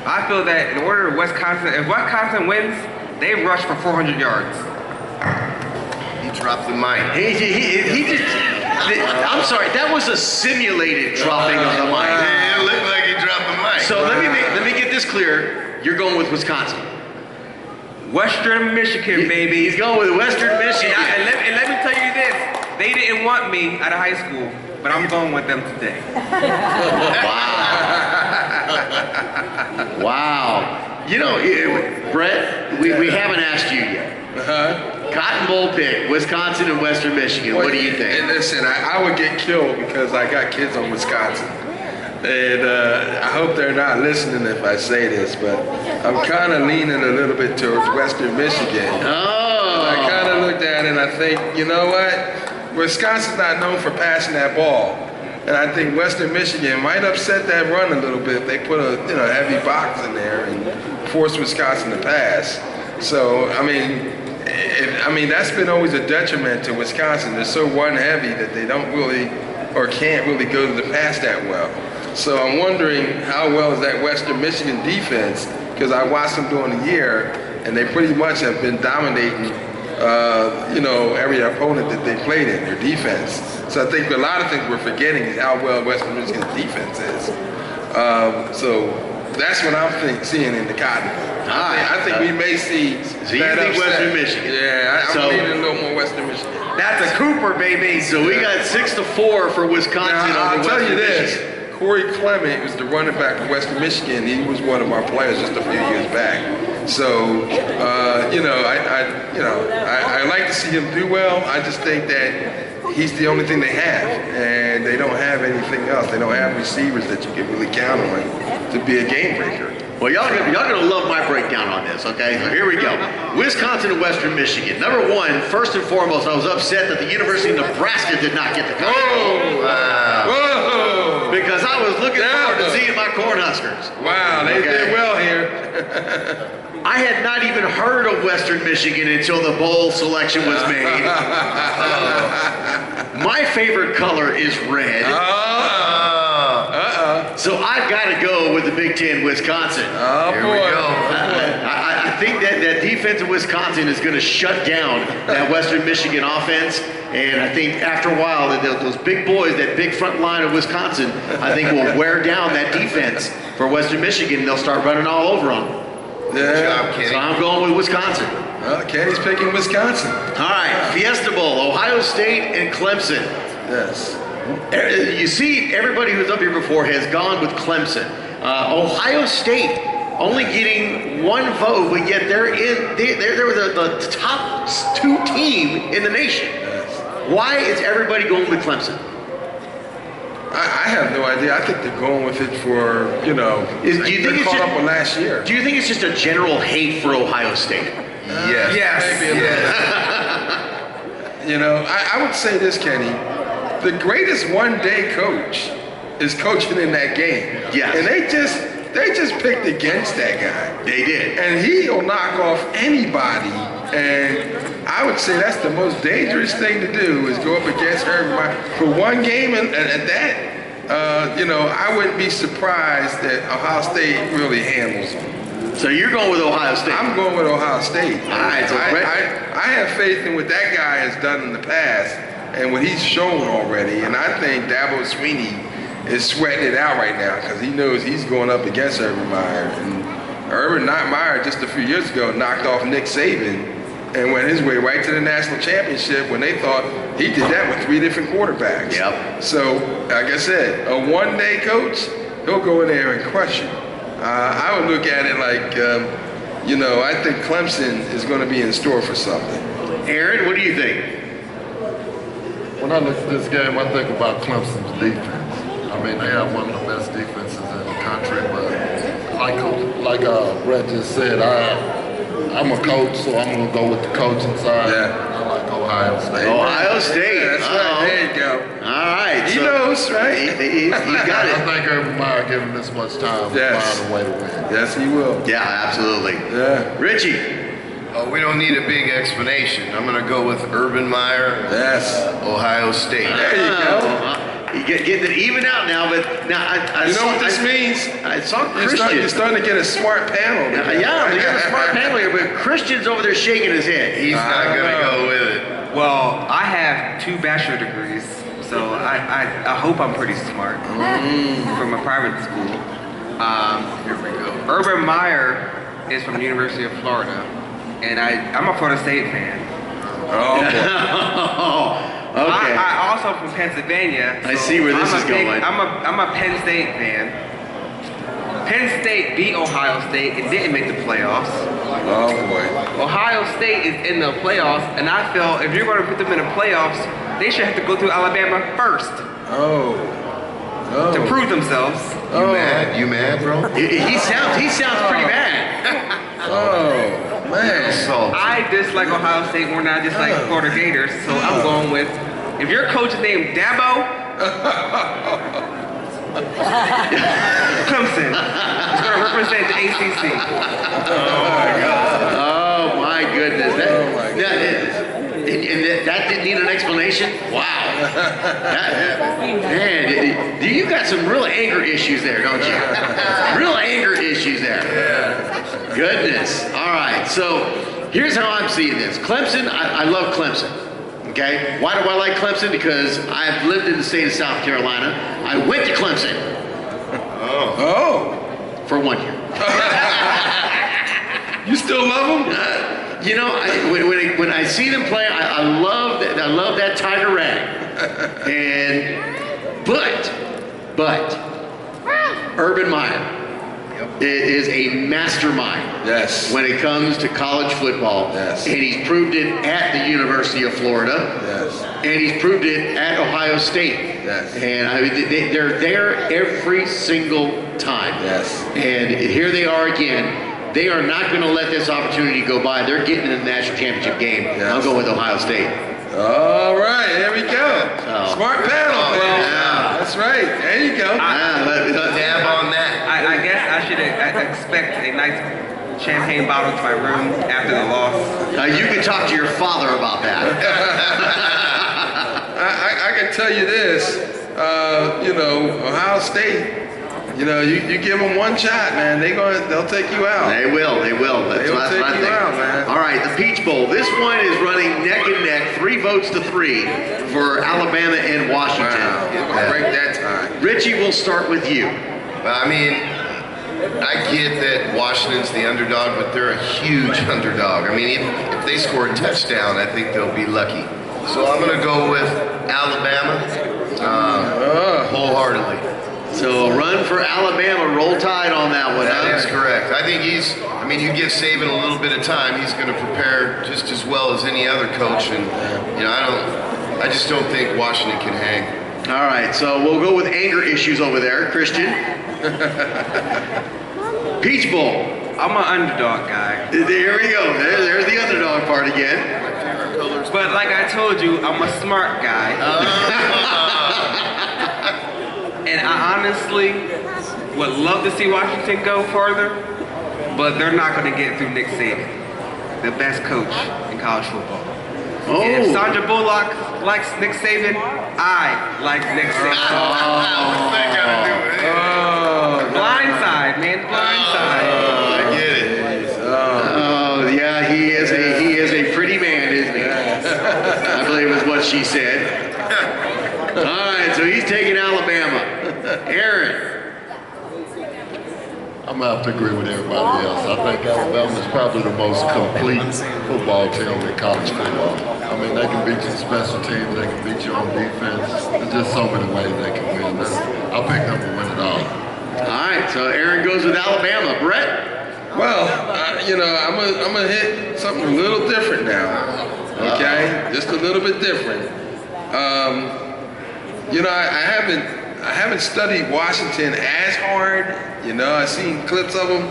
I feel that in order if Wisconsin wins, they rush for 400 yards. He dropped the mic. He just, I'm sorry, that was a simulated dropping of the mic. It looked like he dropped the mic. So let me get this clear. You're going with Wisconsin. Western Michigan, baby. He's going with Western Michigan. And let me tell you this. They didn't want me out of high school, but I'm going with them today. Wow. You know, Bret, we haven't asked you yet. Cotton Bowl pick, Wisconsin and Western Michigan. What do you think? And listen, I would get killed because I got kids on Wisconsin. And I hope they're not listening if I say this, but I'm kind of leaning a little bit towards Western Michigan. Oh. I kind of looked at it and I think, you know what? Wisconsin's not known for passing that ball. And I think Western Michigan might upset that run a little bit if they put a heavy box in there and force Wisconsin to pass. So, I mean, that's been always a detriment to Wisconsin. They're so run heavy that they don't really or can't really go to the pass that well. So I'm wondering how well is that Western Michigan defense, because I watched them during the year and they pretty much have been dominating every opponent that they played in, their defense. So I think a lot of things we're forgetting is how well Western Michigan's defense is. So that's what I'm seeing in the Cotton Bowl. I think we may see that upset. Western Michigan? Yeah, I'm leaning a little more Western Michigan. That's a Cooper, baby. So we got 6-4 for Wisconsin. Now, I'll tell you this. Michigan. Corey Clement was the running back for Western Michigan. He was one of our players just a few years back. So, I like to see him do well. I just think that he's the only thing they have, and they don't have anything else. They don't have receivers that you can really count on to be a game breaker. Well, y'all gonna love my breakdown on this, okay? So here we go. Wisconsin and Western Michigan. Number one, first and foremost, I was upset that the University of Nebraska did not get the Cotton Bowl. Whoa! Because I was looking forward to seeing my Cornhuskers. Wow, they did well here. I had not even heard of Western Michigan until the bowl selection was made. My favorite color is red. So I've got to go with the Big Ten, Wisconsin. Oh, Here we go. I think that defense of Wisconsin is going to shut down that Western Michigan offense. And I think after a while, those big boys, that big front line of Wisconsin, I think will wear down that defense for Western Michigan. And they'll start running all over them. Good job, Kenny. So I'm going with Wisconsin. Well, Kenny's picking Wisconsin. All right, Fiesta Bowl, Ohio State and Clemson. Yes. You see, everybody who's up here before has gone with Clemson. Ohio State only getting one vote, but yet they're the top 2 team in the nation. Yes. Why is everybody going with Clemson? I have no idea. I think they're going with it for, do you think it's caught just, up with last year. Do you think it's just a general hate for Ohio State? Yes. Maybe a little bit. I would say this, Kenny. The greatest one-day coach is coaching in that game. Yes. And they just picked against that guy. They did. And he'll knock off anybody. And I would say that's the most dangerous thing to do is go up against everybody for one game. And at that, I wouldn't be surprised that Ohio State really handles them. So you're going with Ohio State? I'm going with Ohio State. All right. So I have faith in what that guy has done in the past and what he's shown already. And I think Dabo Swinney is sweating it out right now because he knows he's going up against Urban Meyer. And Urban Meyer just a few years ago knocked off Nick Saban and went his way right to the national championship when they thought he did that with 3 different quarterbacks. Yep. So, like I said, a one-day coach, he'll go in there and crush you. I would look at it like, I think Clemson is going to be in store for something. Aaron, what do you think? when I look at this game, I think about Clemson's defense. I mean, they have one of the best defenses in the country, but like Bret just said, I'm a coach, so I'm going to go with the coaching side. Yeah. I like Ohio State. Ohio State. Yeah, that's right. There you go. All right. He knows, right? He got it. I think Urban Meyer giving this much time to find a way to win. Yes, he will. Yeah, absolutely. Yeah. Richie. We don't need a big explanation. I'm going to go with Urban Meyer. Yes. Ohio State. There you go. You getting it even out now, but now I You know what this means? I saw Christian. You're starting to get a smart panel. Yeah, we got a smart panel here, but Christian's over there shaking his head. He's not going to go with it. Well, I have 2 bachelor degrees, so I hope I'm pretty smart from a private school. Here we go. Urban Meyer is from the University of Florida, and I'm a Florida State fan. Oh, boy. Okay. I also from Pennsylvania. I see where this is going. I'm a Penn State fan. Penn State beat Ohio State and didn't make the playoffs. Oh, boy. Ohio State is in the playoffs, and I feel if you're going to put them in the playoffs, they should have to go through Alabama first to prove themselves. You mad, bro? He sounds pretty mad. Oh, man. I dislike Ohio State more than I dislike Florida Gators, so I'm going with, if your coach is named Dabo, Clemson is going to represent the ACC. Oh my goodness. That didn't need an explanation? Wow. Man, you got some real anger issues there, don't you? Real anger issues there. Goodness. All right, so here's how I'm seeing this. Clemson, I love Clemson. Okay? Why do I like Clemson? Because I've lived in the state of South Carolina. I went to Clemson. Oh. For 1 year. You still love them? You know, when I see them play, I love that Tiger rag. But Urban Meyer is a mastermind. Yes. When it comes to college football. Yes. And he's proved it at the University of Florida. Yes. And he's proved it at Ohio State. Yes. And I mean, they're there every single time. Yes. And here they are again. They are not going to let this opportunity go by. They're getting in the national championship game. Yes. I'll go with Ohio State. All right, there we go. Smart panel. Yeah. That's right. There you go. Dab on that. I guess I should expect a nice champagne bottle to my room after the loss. You can talk to your father about that. I can tell you this. Ohio State. You give them one shot, man. They'll take you out. They will. They'll take you out, man. All right, the Peach Bowl. This one is running neck and neck, 3 votes to 3 for Alabama and Washington. Wow. Break that time. Richie, we'll start with you. I mean, I get that Washington's the underdog, but they're a huge underdog. I mean, if they score a touchdown, I think they'll be lucky. So I'm going to go with Alabama wholeheartedly. So a run for Alabama, roll tide on that one. That is correct. I think you give Saban a little bit of time, he's going to prepare just as well as any other coach. And, I just don't think Washington can hang. All right, so we'll go with anger issues over there. Christian? Peach Bowl. I'm an underdog guy. There we go. There's the underdog part again. But like I told you, I'm a smart guy. And I honestly would love to see Washington go further, but they're not going to get through Nick Saban, the best coach in college football. Oh. If Sandra Bullock likes Nick Saban, I like Nick Saban. What's that got to do with it? Blindside, man, blindside. I get it. Oh, yeah, he is a pretty man, isn't he? I believe is what she said. All right, so he's taking Alabama. Aaron. I'm going to have to agree with everybody else. I think Alabama is probably the most complete football team in college football. I mean, they can beat you in special teams, they can beat you on defense. There's just so many ways they can win. I'll pick them to win it all. All right, so Aaron goes with Alabama. Brett? Well, I'm gonna hit something a little different now. Okay, just a little bit different. You know, I haven't studied Washington as hard. You know, I've seen clips of them,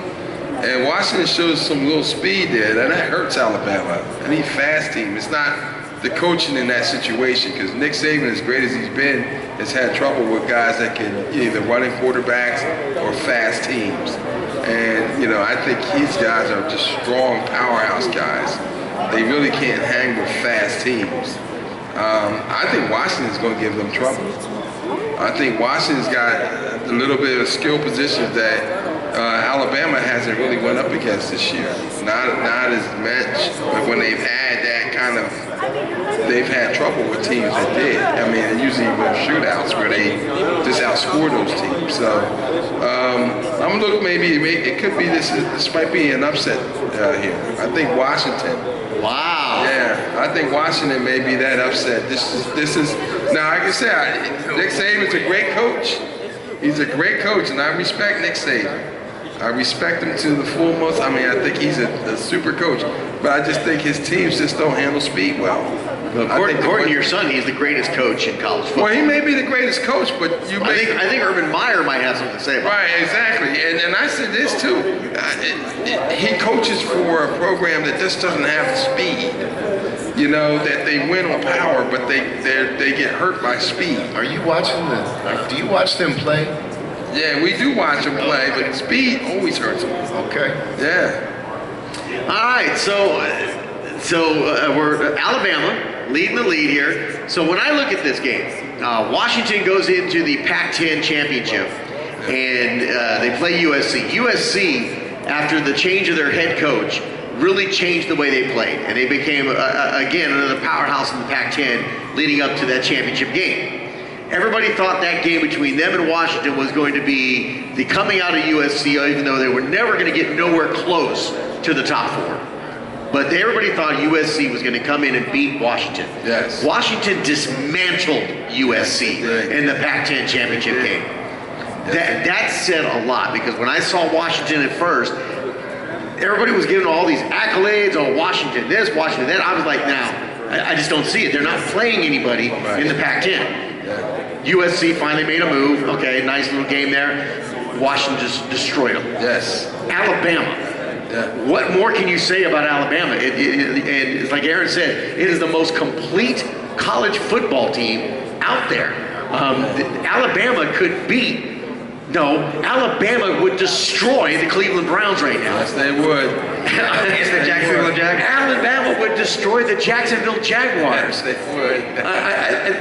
and Washington shows some little speed there, and that hurts Alabama. I need fast team. It's not the coaching in that situation, because Nick Saban, as great as he's been, has had trouble with guys that can either running quarterbacks or fast teams. And, you know, I think these guys are just strong powerhouse guys. They really can't hang with fast teams. I think Washington's going to give them trouble. I think Washington's got a little bit of skill positions that Alabama hasn't really went up against this year. Not as much, but when they've had that kind of, they've had trouble with teams that did. I mean, usually with shootouts where they just outscore those teams. So I'm gonna look, maybe it could be this might be an upset here. I think Washington. Wow. Yeah, I think Washington may be that upset. This is now, like I said, Nick Saban's a great coach. He's a great coach, and I respect Nick Saban. I respect him to the full most. I mean, I think he's a super coach, but I just think his teams just don't handle speed well. According to your son, he's the greatest coach in college football. Well, he may be the greatest coach, but I think Urban Meyer might have something to say about it. Right, exactly. And I said this too. He coaches for a program that just doesn't have speed. You know, that they win on power, but they get hurt by speed. Are you watching do you watch them play? Yeah, we do watch them play, but speed always hurts them. Okay. Yeah. All right, so we're Alabama leading the lead here. So when I look at this game, Washington goes into the Pac-10 championship, and they play USC. USC, after the change of their head coach, really changed the way they played, and they became again another powerhouse in the Pac-10 leading up to that championship game. Everybody thought that game between them and Washington was going to be the coming out of USC, even though they were never going to get nowhere close to the top four. But everybody thought USC was going to come in and beat Washington. Yes. Washington dismantled USC in the Pac-10 championship game. That said a lot, because when I saw Washington at first, everybody was giving all these accolades, oh, Washington this, Washington that. I was like, now, I just don't see it. They're not playing anybody in the Pac-10. USC finally made a move. Okay, nice little game there. Washington just destroyed them. Yes. Alabama. Yeah. What more can you say about Alabama? And it's like Aaron said, it is the most complete college football team out there. Alabama could beat. No, Alabama would destroy the Cleveland Browns right now. Yes, they would. It's the Jacksonville Jaguars. Alabama would destroy the Jacksonville Jaguars. Yes, they would.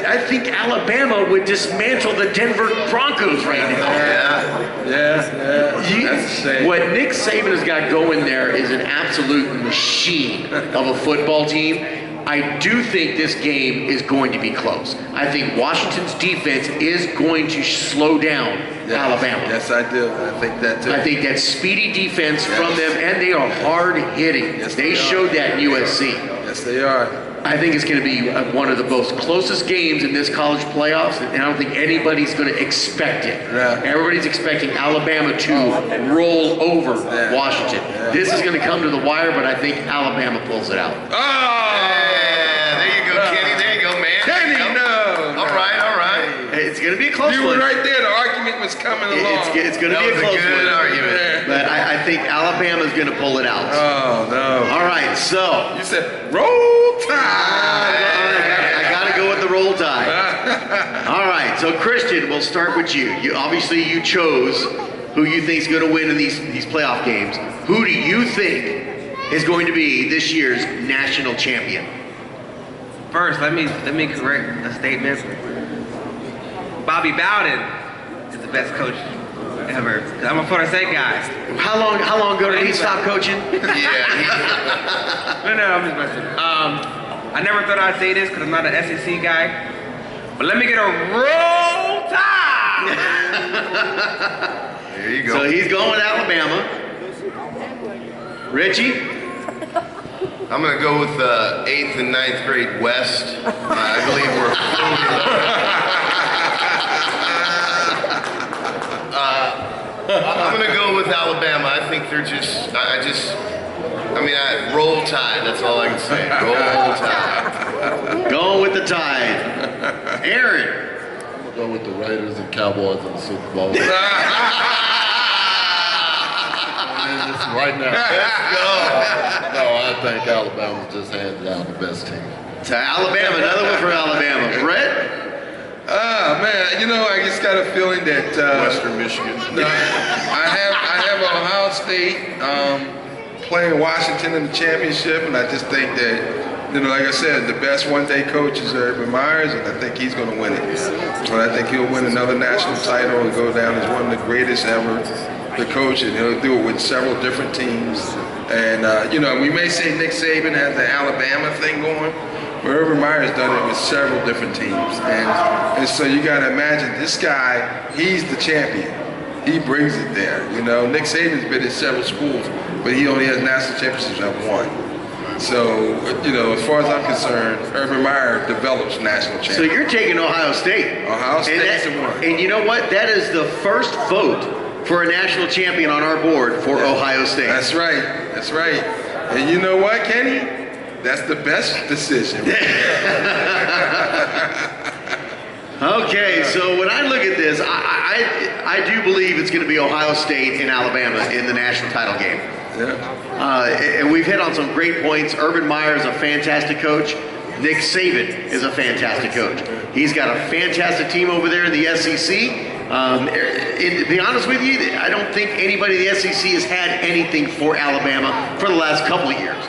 I think Alabama would dismantle the Denver Broncos right now. Yeah. That's a shame. What Nick Saban has got going there is an absolute machine of a football team. I do think this game is going to be close. I think Washington's defense is going to slow down Alabama. Yes, I do. I think that too. I think that speedy defense from them, and they are hard hitting. Yes, they showed that in USC. Yes, they are. I think it's going to be one of the most closest games in this college playoffs, and I don't think anybody's going to expect it. Yeah. Everybody's expecting Alabama to roll over Washington. Yeah. This is going to come to the wire, but I think Alabama pulls it out. Yeah, there you go, Kenny. There you go, man. Kenny, no. All right. It's going to be a close You one. were right there. The argument was coming along. It's going to be a close good one. argument. But I think Alabama's going to pull it out. Oh, no. All right, so. You said roll tide. I got to go with the roll tide. All right, so Christian, we'll start with you. Obviously, you chose who you think is going to win in these playoff games. Who do you think is going to be this year's national champion? First, let me correct a statement. Bobby Bowden is the best coach ever. I'm a Florida State guy. How long ago did he stop coaching? No, I'm just messing. I never thought I'd say this because I'm not an SEC guy, but let me get a roll tide. There you go. So he's going with Alabama. Richie? I'm going to go with 8th and 9th grade West. I believe we're I'm going to go with Alabama. I think they're roll tide. That's all I can say. Roll tide. Going with the tide. Aaron. I'm gonna go with the Raiders and Cowboys in the Super Bowl. Right now. Let's go. No, I think Alabama just hands down the best team. To Alabama, another one for Alabama. Brett? Man, you know, I just got a feeling that Western Michigan. No, I have Ohio State playing Washington in the championship, and I just think that, you know, like I said, the best one-day coach is Urban Myers, and I think he's going to win it. And I think he'll win another national title and go down as one of the greatest ever to coach, and he'll do it with several different teams. And you know, we may say Nick Saban has the Alabama thing going, but Urban Meyer's done it with several different teams. And so you got to imagine this guy, he's the champion. He brings it there. You know, Nick Saban's been in several schools, but he only has national championships at one. So, you know, as far as I'm concerned, Urban Meyer develops national champions. So you're taking Ohio State. Ohio State's the one. And you know what? That is the first vote for a national champion on our board for Ohio State. That's right. That's right. And you know what, Kenny? That's the best decision. Okay, so when I look at this, I do believe it's going to be Ohio State and Alabama in the national title game. Yeah. And we've hit on some great points. Urban Meyer is a fantastic coach. Nick Saban is a fantastic coach. He's got a fantastic team over there in the SEC. To be honest with you, I don't think anybody in the SEC has had anything for Alabama for the last couple of years.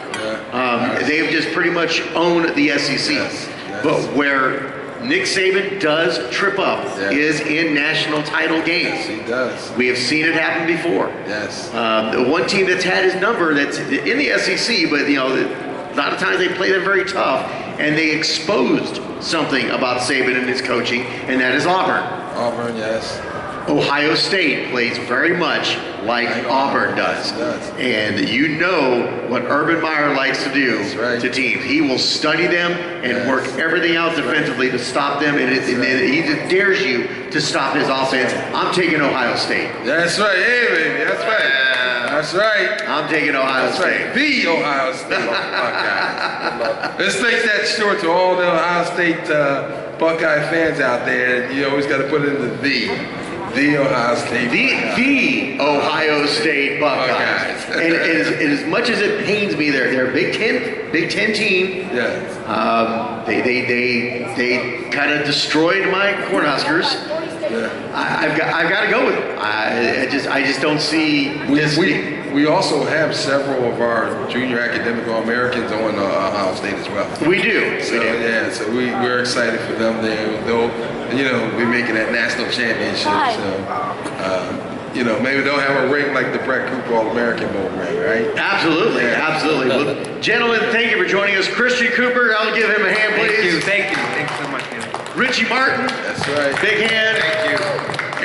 They've just pretty much owned the SEC. Yes. But where Nick Saban does trip up is in national title games. Yes, he does. We have seen it happen before. Yes. The one team that's had his number that's in the SEC, but you know, a lot of times they play them very tough, and they exposed something about Saban and his coaching, and that is Auburn. Auburn, yes. Ohio State plays very much like Auburn does. And you know what Urban Meyer likes to do to teams. He will study them and work everything out defensively to stop them, and he just dares you to stop his offense. I'm taking Ohio State. That's right. Hey, baby. That's right. That's right. I'm taking Ohio State. Right. The Ohio State Buckeyes. Let's make that short to all the Ohio State Buckeye fans out there. You always got to put in the Ohio State the Ohio State Buckeyes. And as much as it pains me, they're a Big Ten team. Yes. They kind of destroyed my Cornhuskers. Yeah. I've got to go with them. I just don't see this. We also have several of our junior academic All-Americans on Ohio State as well. We do. So yeah, so we're excited for them. They'll be making that national championship. So maybe they'll have a ring like the Bret Cooper All-American Bowl ring, right? Absolutely, absolutely. Well, gentlemen, thank you for joining us. Christian Cooper, I'll give him a hand, please. Thank you so much, man. Richie Martin. That's right. Big hand. Thank you.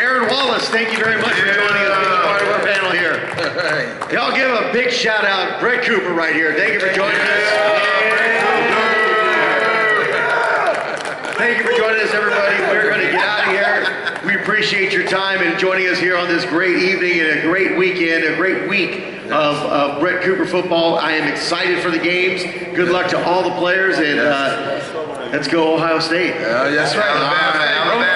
Aaron Wallace, thank you very much for joining us, being part of our panel here. Y'all give a big shout out, Bret Cooper right here. Thank you for joining us. Thank you for joining us, everybody. We're going to get out of here. We appreciate your time and joining us here on this great evening and a great weekend, a great week of Bret Cooper football. I am excited for the games. Good luck to all the players, and let's go Ohio State. That's right. Alabama.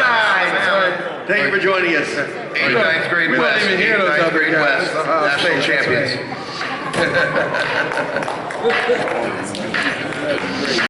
Thank you for joining us. 89th grade We don't West. even hear those 89th other grade guys. West. National champions.